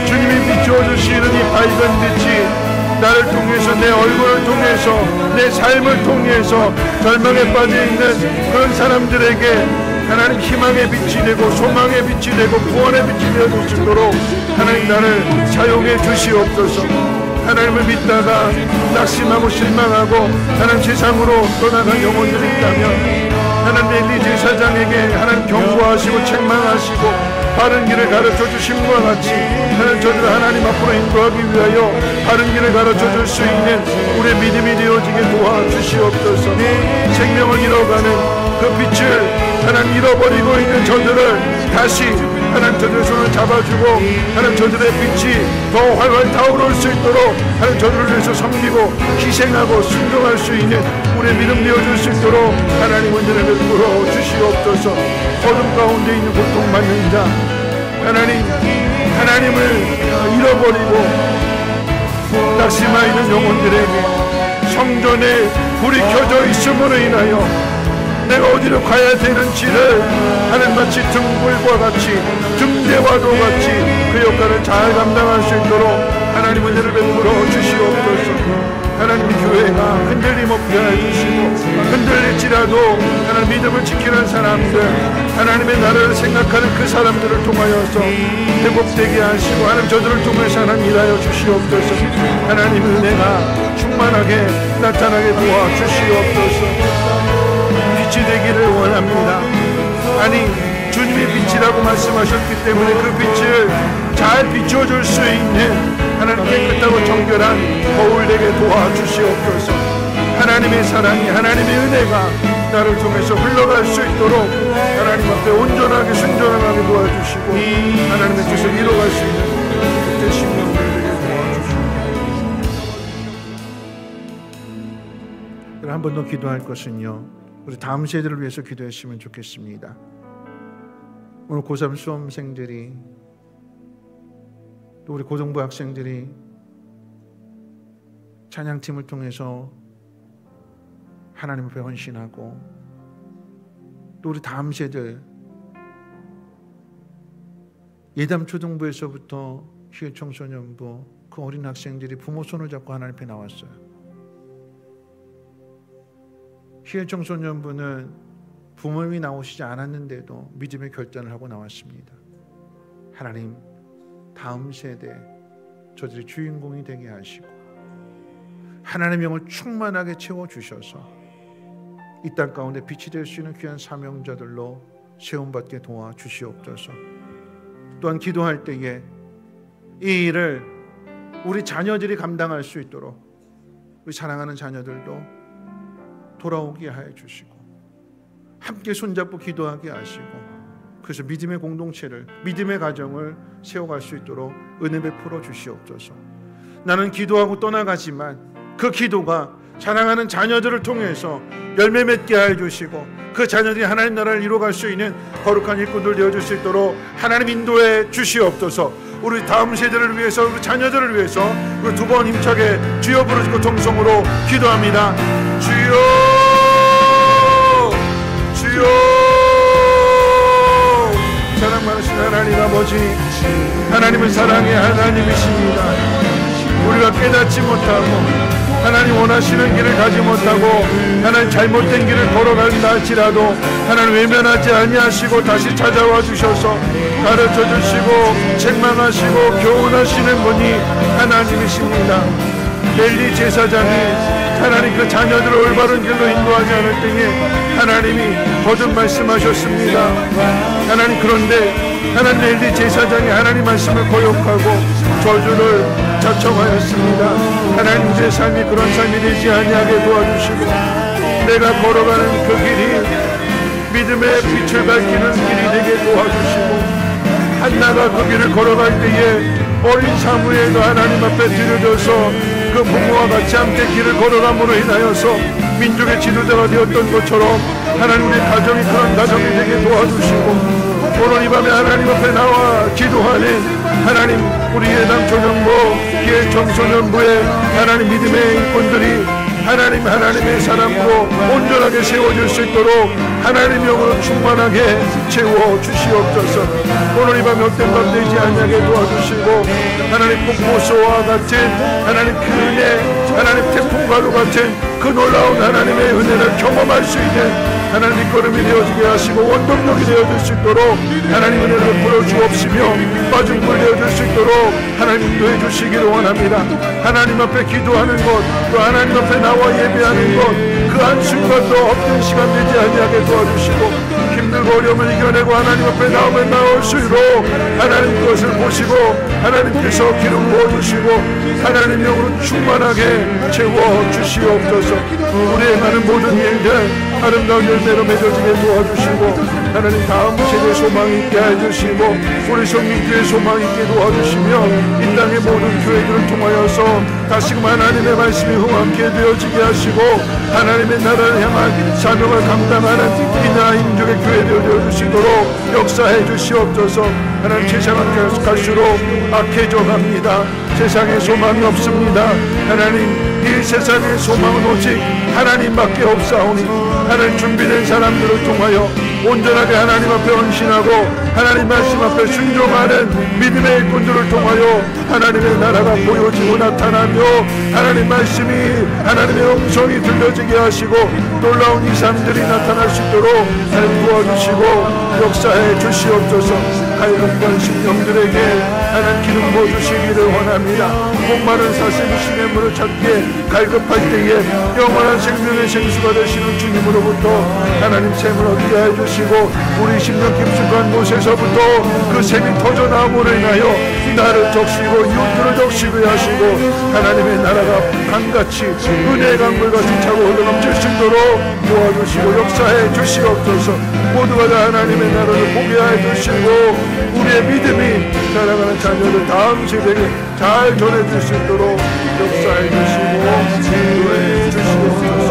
주님이 비추어주시는 이 밝은 빛이 나를 통해서, 내 얼굴을 통해서, 내 삶을 통해서 절망에 빠져있는 그런 사람들에게 하나님 희망의 빛이 되고 소망의 빛이 되고 구원의 빛이 되어 주시도록 하나님 나를 사용해 주시옵소서. 하나님을 믿다가 낙심하고 실망하고 하나님 세상으로 떠나간 영혼들이 있다면 하나님 엘리 제사장에게 하나님 경고하시고 책망하시고 바른 길을 가르쳐 주심과 같이 하나님 저들을 하나님 앞으로 인도하기 위하여 바른 길을 가르쳐 줄 수 있는 우리의 믿음이 되어지게 도와주시옵소서. 생명을 잃어가는 그 빛을 하나님 잃어버리고 있는 저들을 다시 하나님 저들의 손을 잡아주고 하나님 저들의 빛이 더 활활 타오를 수 있도록 하나님 저들을 위해서 섬기고 희생하고 순종할 수 있는 우리의 믿음 되어줄 수 있도록 하나님 은혜를 베풀어 주시옵소서. 어둠 가운데 있는 고통받는 자, 하나님을 잃어버리고 낙심하 있는 영혼들에게 성전에 불이 켜져 있음으로 인하여 내가 어디로 가야 되는지를 하나님 마치 등불과 같이 등대와도 같이 그 역할을 잘 감당할 수 있도록 하나님 은혜를 베풀어 주시옵소서. 하나님 교회가 흔들림 없게 해주시고 흔들릴지라도 하나님 믿음을 지키는 사람들, 하나님의 나라를 생각하는 그 사람들을 통하여서 회복되게 하시고 하나님 저들을 통해서 하나님 일하여 주시옵소서. 하나님 은혜가 충만하게 나타나게 도와주시옵소서. 빛이 되기를 원합니다. 아니, 주님이 빛이라고 말씀하셨기 때문에 그 빛을 잘 비춰줄 수 있는 하나님 깨끗하고 정결한 거울 되게 도와주시옵소서. 하나님의 사랑이, 하나님의 은혜가 나를 통해서 흘러갈 수 있도록 하나님 앞에 온전하게 순전하게 도와주시고 하나님의 뜻을 이뤄갈 수 있는 그때 심령을 되게 도와주시옵소서. 한 번 더 기도할 것은요, 우리 다음 세대를 위해서 기도했으면 좋겠습니다. 오늘 고3 수험생들이 또 우리 고등부 학생들이 찬양팀을 통해서 하나님 앞에 헌신하고, 또 우리 다음 세대 예담초등부에서부터 희일청소년부 그 어린 학생들이 부모 손을 잡고 하나님 앞에 나왔어요. 희일청소년부는 부모님이 나오시지 않았는데도 믿음의 결단을 하고 나왔습니다. 하나님, 다음 세대 저들이 주인공이 되게 하시고 하나님의 영을 충만하게 채워주셔서 이 땅 가운데 빛이 될 수 있는 귀한 사명자들로 세움받게 도와주시옵소서. 또한 기도할 때에 이 일을 우리 자녀들이 감당할 수 있도록 우리 사랑하는 자녀들도 돌아오게 하여 주시고 함께 손잡고 기도하게 하시고, 그래서 믿음의 공동체를, 믿음의 가정을 세워갈 수 있도록 은혜 베풀어 주시옵소서. 나는 기도하고 떠나가지만 그 기도가 사랑하는 자녀들을 통해서 열매 맺게 하여 주시고 그 자녀들이 하나님 나라를 이루어갈 수 있는 거룩한 일꾼들 되어줄 수 있도록 하나님 인도해 주시옵소서. 우리 다음 세대를 위해서, 우리 자녀들을 위해서 우리 두 번 힘차게 주여 부르시고 정성으로 기도합니다. 주여, 주여. 사랑 많으신 하나님 아버지, 하나님은 사랑의 하나님이십니다. 우리가 깨닫지 못하고 하나님 원하시는 길을 가지 못하고 하나님 잘못된 길을 걸어간다 할지라도 하나님 외면하지 아니하시고 다시 찾아와 주셔서 가르쳐 주시고 책망하시고 교훈하시는 분이 하나님이십니다. 넬리 제사장이 하나님 그 자녀들을 올바른 길로 인도하지 않을 때에 하나님이 거듭 말씀하셨습니다. 하나님, 그런데 하나님 넬리 제사장이 하나님 말씀을 거역하고 저주를 자청하였습니다. 하나님, 제 삶이 그런 삶이 되지 아니하게 도와주시고 내가 걸어가는 그 길이 믿음의 빛을 밝히는 길이 되게 도와주시고, 한나가 그 길을 걸어갈 때에 어린 사무엘도 하나님 앞에 들여져서 그 부모와 같이 함께 길을 걸어감으로 인하여서 민족의 지도자가 되었던 것처럼 하나님의 가정이 그런 가정이 되게 도와주시고, 오늘 이 밤에 하나님 앞에 나와 기도하는 하나님, 우리 예담초등부 희일청소년부의 하나님 믿음의 일꾼들이 하나님의 사랑으로 온전하게 세워질 수 있도록 하나님 영으로 충만하게 채워주시옵소서. 오늘 이 밤에 헛된 밤 되지 않게 도와주시고 하나님 폭포수와 같은 하나님 그 은혜, 하나님 태풍과도 같은 그 놀라운 하나님의 은혜를 경험할 수 있는 하나님 밑거름이 되어지게 하시고 원동력이 되어질 수 있도록 하나님 은혜를 풀어주옵시며 빠진 물 되어질 수 있도록 하나님 인도해 주시기를 원합니다. 하나님 앞에 기도하는 것, 또 하나님 앞에 나와 예배하는 것, 그 한순간도 없는 시간 되지 아니하게 도와주시고 힘들고 어려움을 이겨내고 하나님 앞에 나오면 나올수록 하나님 것을 보시고 하나님께서 기름 부어주시고 하나님 영으로 충만하게 채워주시옵소서. 우리의 많은 모든 일들 아름다운 열매로 맺어지게 도와주시고 하나님 다음 세대 소망이 있게 해주시고 우리 성민교회 소망이 있게 도와주시며 이 땅의 모든 교회들을 통하여서 다시금 하나님의 말씀이 흥함게 되어지게 하시고 하나님의 나라를 향한 사명을 감당하는 이 나라 인족의 교회 되어주시도록 역사해 주시옵소서. 하나님, 세상은 갈수록 악해져 갑니다. 세상에 소망이 없습니다. 하나님, 이 세상의 소망은 오직 하나님밖에 없사오니 하나님 준비된 사람들을 통하여 온전하게 하나님 앞에 헌신하고 하나님 말씀 앞에 순종하는 믿음의 일꾼들을 통하여 하나님의 나라가 보여지고 나타나며 하나님 말씀이 하나님의 음성이 들려지게 하시고 놀라운 이상들이 나타날 수 있도록 하나님 도와주시고 역사해 주시옵소서. 갈급한 심령들에게 하나님 기름 부어주시기를 원합니다. 목마른 사슴이 신의 물을 찾기에 갈급할 때에 영원한 생명의 생수가 되시는 주님으로부터 하나님 샘을 얻게 해주시고 우리 심령 깊숙한 곳에서부터 그 샘이 터져나옴으로 인하여 나를 적시고 이웃들을 적시게 하시고 하나님의 나라가 강같이 은혜의 강물같이 차고 흘러넘칠 수 있도록 도와주시고 역사해 주시옵소서. 모두가 다 하나님의 나라를 보게 해 주시고 우리의 믿음이 자라가는 자녀들 다음 세대에 잘 전해질 수 있도록 역사해 주시고 인도해 주시옵소서.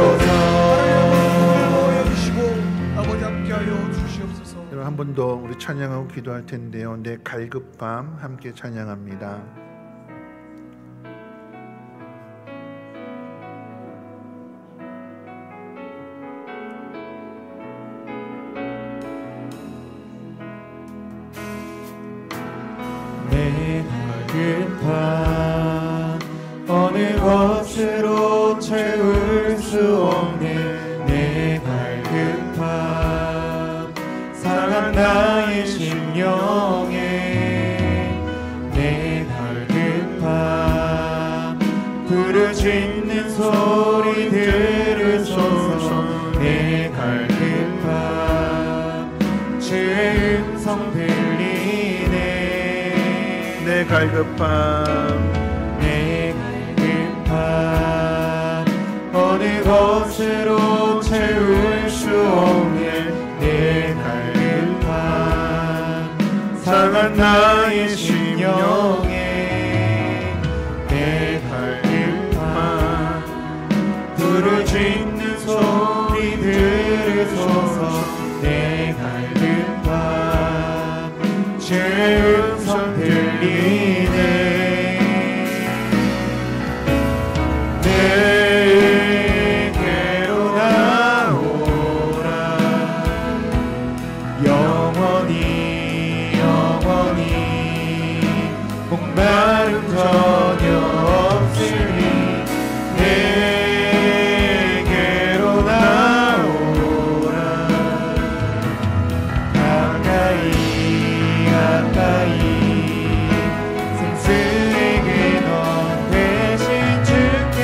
아버지 함께하여 주시옵소서. 여러분, 한 번 더 우리 찬양하고 기도할 텐데요. 내 갈급밤 함께 찬양합니다. 것으로 채울 수 없는 내 갈급함 상한 나의 심령에 내 갈급함 부르짖는 소리 들으소서 내 갈급함 주의 음성 들리네 내 갈급함 어느 것으로 채울 수 없는 내 갈급함 상한 나의 심령에 내 갈급함 부르짖는 소리 들으소서 내 갈급함 주의 음성 들리네 내게로 나오라 영원히 영원히 목마름 전혀 없으니 내게로 나오라 가까이 가까이 생수에게 넌 대신 줄게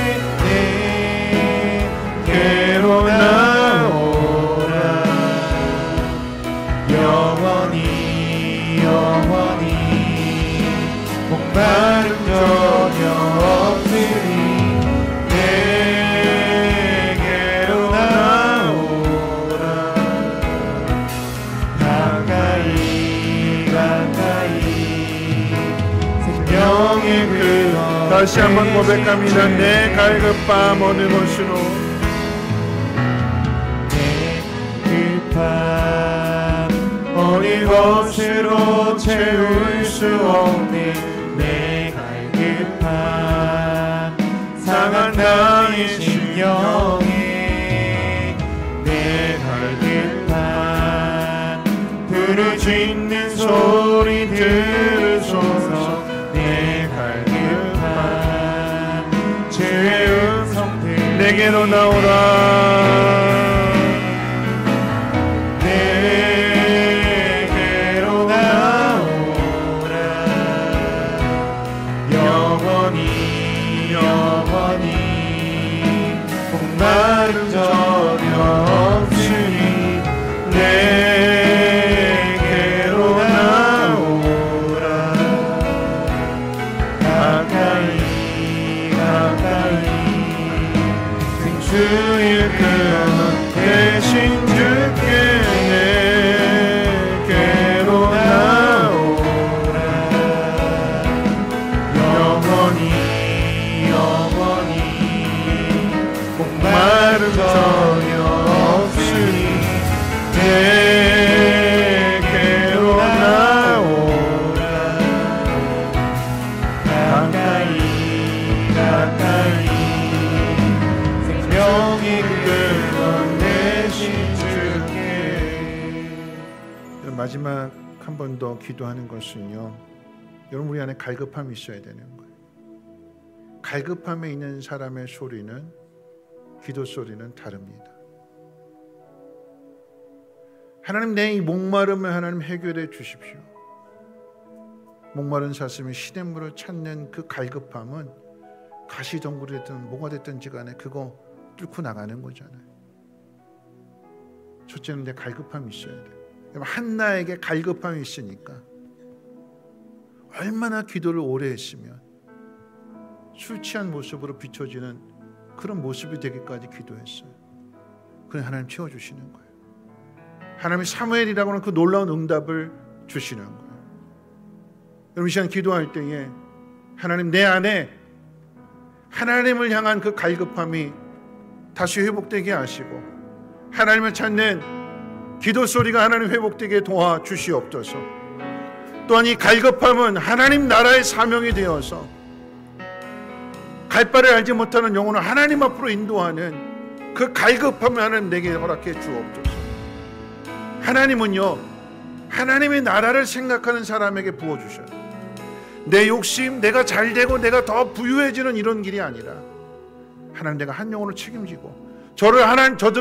내게로 나오라 영원히 영원히 목마름 전혀 없으니 내게로 나오라 가까이 가까이 생명의 근원 다시 한번 고백합니다. 내 갈급함 어느 것으로 어느 것으로 채울 수 없는 내 갈급함 상한 나의 심령에 내 갈급함 부르짖는 소리 들으소서 내 갈급함 주의 음성 들리네 내게로 나오라 목마름 전혀 없으니 내게로 나오라 가까이 가까이 생수의 근원 대신 줄게 내게로 나오라 영원히 영원히 목마름 전혀 없으니 내게로 나오라 가까이 가까이 생명의 근원 대신 줄게 마지막 한 번 더 기도하는 것은요 여러분 우리 안에 갈급함이 있어야 되는 거예요. 갈급함에 있는 사람의 소리는 기도 소리는 다릅니다. 하나님 내 이 목마름을 하나님 해결해 주십시오. 목마른 사슴이 시냇물을 찾는 그 갈급함은 가시덩굴이 됐든 뭐가 됐든지 간에 그거 뚫고 나가는 거잖아요. 첫째는 내 갈급함이 있어야 돼요. 한나에게 갈급함이 있으니까 얼마나 기도를 오래 했으면 술 취한 모습으로 비춰지는 그런 모습이 되기까지 기도했어요. 그래 하나님 채워주시는 거예요. 하나님이 사무엘이라고 하는 그 놀라운 응답을 주시는 거예요. 여러분 이 시간 기도할 때에 하나님 내 안에 하나님을 향한 그 갈급함이 다시 회복되게 하시고 하나님을 찾는 기도 소리가 하나님 회복되게 도와주시옵소서. 또한 이 갈급함은 하나님 나라의 사명이 되어서 갈 바를 알지 못하는 영혼을 하나님 앞으로 인도하는 그 갈급함을 하나님 내게 허락해 주옵소서. 하나님은요 하나님의 나라를 생각하는 사람에게 부어주셔요. 내 욕심, 내가 잘되고 내가 더 부유해지는 이런 길이 아니라 하나님 내가 한 영혼을 책임지고 저들을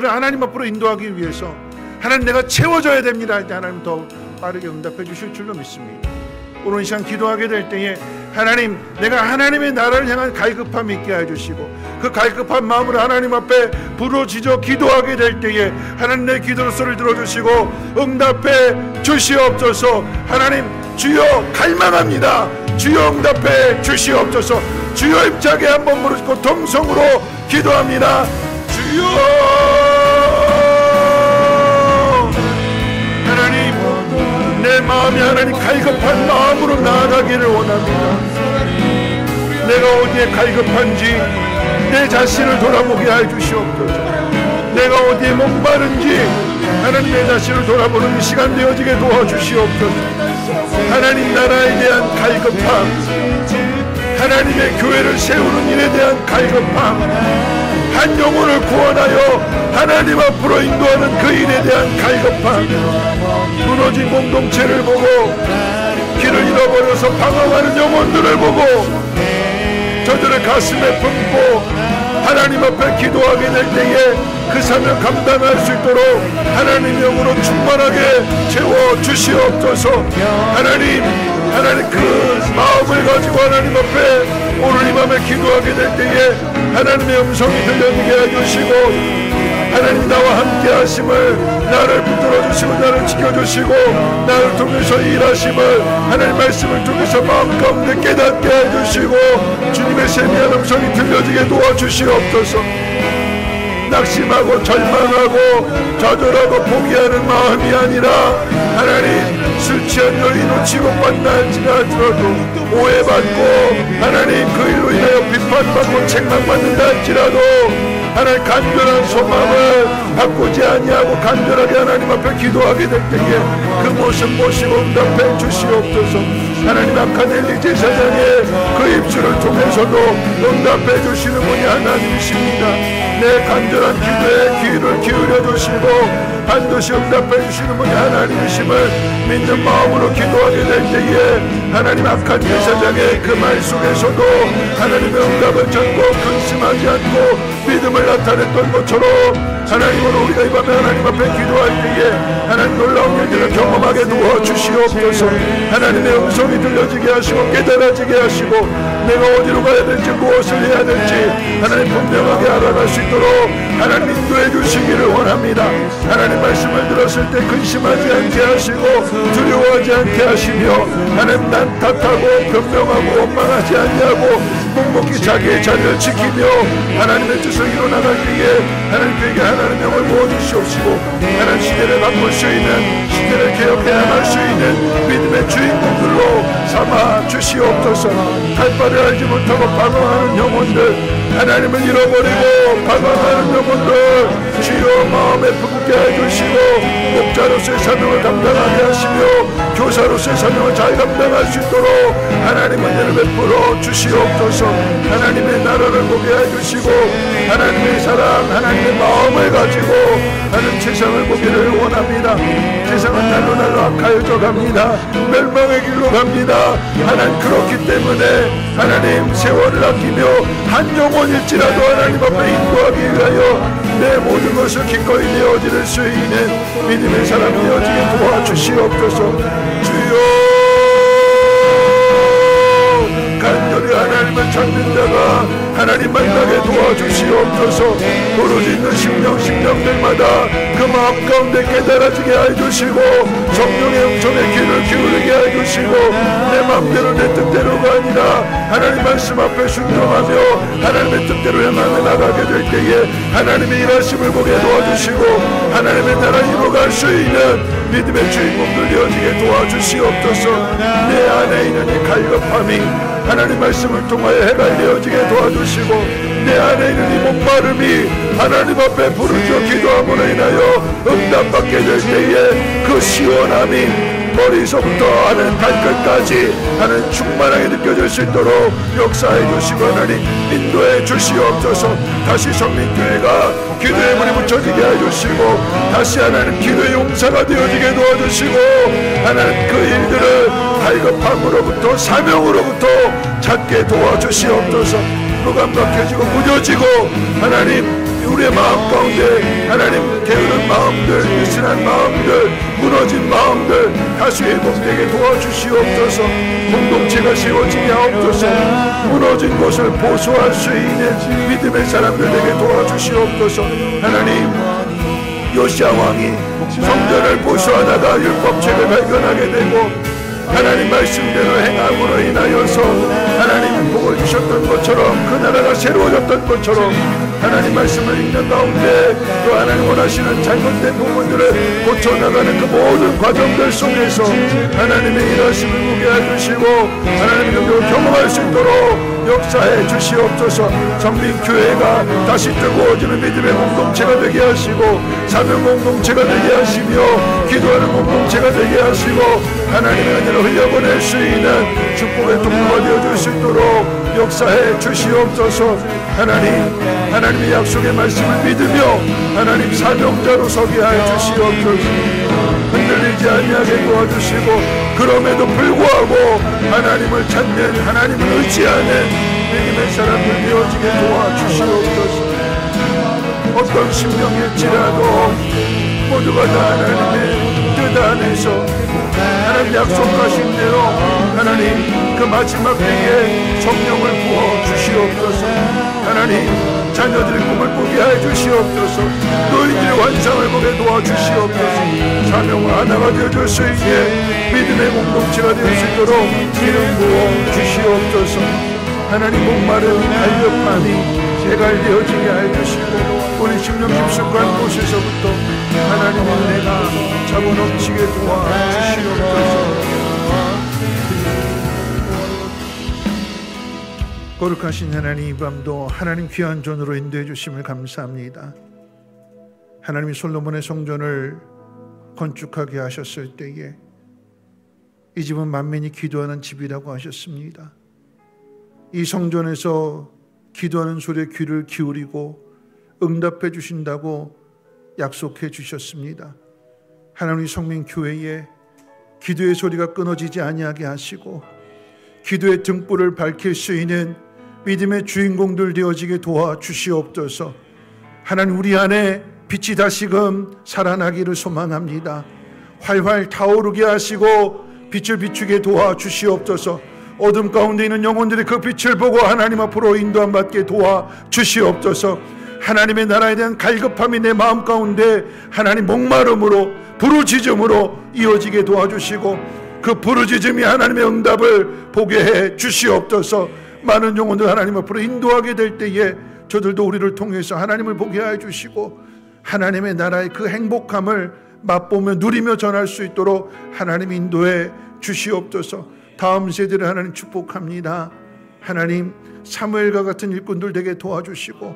하나님 앞으로 인도하기 위해서 하나님 내가 채워줘야 됩니다 할 때 하나님 더 빠르게 응답해 주실 줄로 믿습니다. 오늘 이 시간 기도하게 될 때에 하나님 내가 하나님의 나라를 향한 갈급함이 있게 해주시고 그 갈급한 마음으로 하나님 앞에 부르짖어 기도하게 될 때에 하나님 내 기도 소리를 들어주시고 응답해 주시옵소서. 하나님 주여 갈망합니다. 주여 응답해 주시옵소서. 주여 힘차게 한번 부르짖고 동성으로 기도합니다. 주여 하나님 내 마음이 하나님 갈급한 마음으로 나아가기를 원합니다. 내가 어디에 갈급한지 내 자신을 돌아보게 해주시옵소서. 내가 어디에 목마른지 하나님 내 자신을 돌아보는 시간 되어지게 도와주시옵소서. 하나님 나라에 대한 갈급함, 하나님의 교회를 세우는 일에 대한 갈급함, 한 영혼을 구원하여 하나님 앞으로 인도하는 그 일에 대한 갈급함, 무너진 공동체를 보고 길을 잃어버려서 방황하는 영혼들을 보고 저들의 가슴에 품고 하나님 앞에 기도하게 될 때에 그 사명 감당할 수 있도록 하나님 영으로 충만하게 채워주시옵소서. 하나님 그 마음을 가지고 하나님 앞에 오늘 이 밤에 기도하게 될 때에 하나님의 음성이 들려지게 해주시고 하나님 나와 함께 하심을, 나를 붙들어 주시고 나를 지켜주시고 나를 통해서 일하심을 하나님 말씀을 통해서 마음 가운데 깨닫게 해주시고 주님의 세미한 음성이 들려지게 도와주시옵소서. 낙심하고 절망하고 좌절하고 포기하는 마음이 아니라 하나님 술 취한 여인으로 지옥받나 할지라도 오해받고 하나님 그 일로 인하여 비판받고 책망받는다 할지라도 하나님 간절한 소망을 바꾸지 아니하고 간절하게 하나님 앞에 기도하게 될 때에 그 모습 보시고 응답해 주시옵소서. 하나님 아카넬리 제사장의 그 입술을 통해서도 응답해 주시는 분이 하나님이십니다. 내 간절한 기도에 귀를 기울여 주시고 반드시 응답해 주시는 분이 하나님이심을 믿는 마음으로 기도하게 될 때에 하나님 악한 제사장의 그 말 속에서도 하나님의 응답을 찾고 근심하지 않고 믿음을 나타냈던 것처럼 하나님은 우리가 이 밤에 하나님 앞에 기도할 때에 하나님 놀라운 일들을 경험하게 도와주시옵소서. 하나님의 음성이 들려지게 하시고 깨달아지게 하시고 내가 어디로 가야 될지 무엇을 해야 될지 하나님 분명하게 알아갈 수 있도록 하나님 인도해 주시기를 원합니다. 하나님 말씀을 들었을 때 근심하지 않게 하시고 두려워하지 않게 하시며 하나님 난 탓하고 변명하고 원망하지 않냐고 묵묵히 자기의 자리를 지키며 하나님의 뜻을 이뤄나갈 때에 하나님께 하나님의 영을 부어주시옵시고 하나님 시대를 바꿀 수 있는, 시대를 개혁해 나갈 수 있는 믿음의 주인공들로 삼아 주시옵소서. 할 바를 알지 못하고 방황하는 영혼들, 하나님을 잃어버리고 방황하는 영혼들 주여 마음에 품게 해주시고 목자로서의 사명을 감당하게 하시며 교사로서의 사명을 잘 감당할 수 있도록 하나님의 은혜를 베풀어 주시옵소서. 하나님의 나라를 보게 해주시고 하나님의 사랑, 하나님의 마음을 가지고 하나님 세상을 보기를 원합니다. 세상은 날로 날로 악하여져 갑니다. 멸망의 길로 갑니다. 하나님 그렇기 때문에 하나님 세월을 아끼며 한 영혼일지라도 하나님 앞에 인도하기 위하여 내 모든 것을 기꺼이 내어드릴 수 있는 믿음의 사람 되어지게 도와주시옵소서. 주여 간절히 하나님을 찾는 자가 하나님 만나게 도와주시옵소서. 부르짖는 심령들마다 그 마음 가운데 깨달아지게 해주시고 성령의 음성에 귀를 기울이게 해주시고 내 마음대로 내 뜻대로가 아니라 하나님 말씀 앞에 순종하며 하나님의 뜻대로 향하며 나가게 될 때에 하나님의 일하심을 보게 도와주시고 하나님의 나라 이루어갈 수 있는 믿음의 주인공들 되어지게 도와주시옵소서. 내 안에 있는 이 갈급함이 하나님 말씀을 통하여 해갈되어지게 도와주시고 내 안에 있는 이 목마름이 하나님 앞에 부르짖어 기도함으로 인하여 응답받게 될 때에 그 시원함이 머리서부터 하는 발끝까지 하는 충만하게 느껴질 수 있도록 역사해 주시고 하나님 인도해 주시옵소서. 다시 성민교회가 기도의 물이 묻혀지게 해주시고 다시 하나님 기도의 용사가 되어지게 도와주시고 하나님 그 일들을 갈급함으로부터 사명으로부터 찾게 도와주시옵소서. 무감각해지고 무뎌지고 하나님 우리의 마음 가운데 하나님 게으른 마음들, 느슨한 마음들, 무너진 마음들 다시 회복되게 도와주시옵소서. 공동체가 세워지게 하옵소서. 무너진 곳을 보수할 수 있는 믿음의 사람들 되게 도와주시옵소서. 하나님 요시야 왕이 성전을 보수하다가 율법책을 발견하게 되고 하나님 말씀대로 행함으로 인하여서 하나님 복을 주셨던 것처럼 그 나라가 새로워졌던 것처럼 하나님 말씀을 읽는 가운데 또 하나님 원하시는 잘못된 부분들을 고쳐나가는 그 모든 과정들 속에서 하나님의 일하심을 보게 해주시고 하나님의 능력을 경험할 수 있도록 역사해 주시옵소서. 성민교회가 다시 뜨거워지는 믿음의 공동체가 되게 하시고 사명 공동체가 되게 하시며 기도하는 공동체가 되게 하시고 하나님의 은혜를 흘려보낼 수 있는 축복의 통로가 되어줄 수 있도록 역사해 주시옵소서. 하나님의 약속의 말씀을 믿으며 하나님 사명자로 서게 하여 주시옵소서. 흔들리지 아니하게 도와주시고 그럼에도 불구하고 하나님을 찾는 하나님을 의지하는 믿음의 사람들 되어지게 도와주시옵소서. 어떤 심령일지라도 모두가 다 하나님의 뜻 안에서 하나님 약속하신 대로 하나님 그 마지막 때에 성령을 부어주시옵소서. 하나님 자녀들의 꿈을 꾸게 해 주시옵소서. 너희들의 환상을 보게 도와주시옵소서. 사명을 하나가 되어줄 수 있게 믿음의 공동체가 될 수 있도록 기름 부어 주시옵소서. 하나님 목마른 갈급함이 재갈되어지게 해 주시고 우리 심령 깊숙한 곳에서부터 하나님의 은혜가 차고 넘치게 도와주시옵소서. 거룩하신 하나님, 이 밤도 하나님 귀한 존으로 인도해 주심을 감사합니다. 하나님이 솔로몬의 성전을 건축하게 하셨을 때에 이 집은 만민이 기도하는 집이라고 하셨습니다. 이 성전에서 기도하는 소리에 귀를 기울이고 응답해 주신다고 약속해 주셨습니다. 하나님 성민교회에 기도의 소리가 끊어지지 아니하게 하시고 기도의 등불을 밝힐 수 있는 믿음의 주인공들 되어지게 도와주시옵소서. 하나님 우리 안에 빛이 다시금 살아나기를 소망합니다. 활활 타오르게 하시고 빛을 비추게 도와주시옵소서. 어둠 가운데 있는 영혼들이 그 빛을 보고 하나님 앞으로 인도함 받게 도와주시옵소서. 하나님의 나라에 대한 갈급함이 내 마음 가운데 하나님 목마름으로 부르짖음으로 이어지게 도와주시고 그 부르짖음이 하나님의 응답을 보게 해 주시옵소서. 많은 영혼들 하나님 앞으로 인도하게 될 때에 저들도 우리를 통해서 하나님을 보게 해 주시고 하나님의 나라의 그 행복함을 맛보며 누리며 전할 수 있도록 하나님 인도해 주시옵소서. 다음 세대를 하나님 축복합니다. 하나님 사무엘과 같은 일꾼들 되게 도와주시고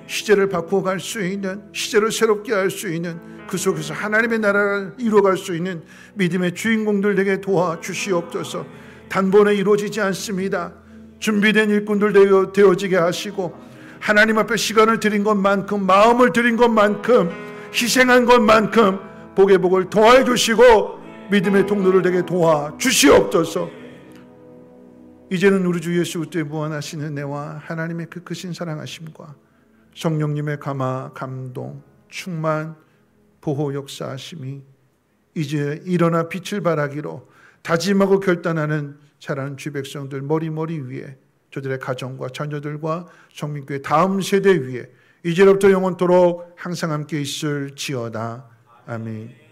시제를 바꾸어 갈 수 있는, 시제를 새롭게 할 수 있는, 그 속에서 하나님의 나라를 이루어갈 수 있는 믿음의 주인공들 되게 도와주시옵소서. 단번에 이루어지지 않습니다. 준비된 일꾼들 되어지게 하시고 하나님 앞에 시간을 드린 것만큼, 마음을 드린 것만큼, 희생한 것만큼 복의 복을 더해 주시고 믿음의 통로를 되게 도와주시옵소서. 이제는 우리 주 예수 그리스도의 무한하신 은혜와 하나님의 그 크신 사랑하심과 성령님의 감화, 감동, 충만, 보호 역사하심이 이제 일어나 빛을 발하기로 다짐하고 결단하는 자라는 주 백성들 머리머리 위에, 저들의 가정과 자녀들과 성민교회 다음 세대 위에 이제로부터 영원토록 항상 함께 있을지어다. 아멘.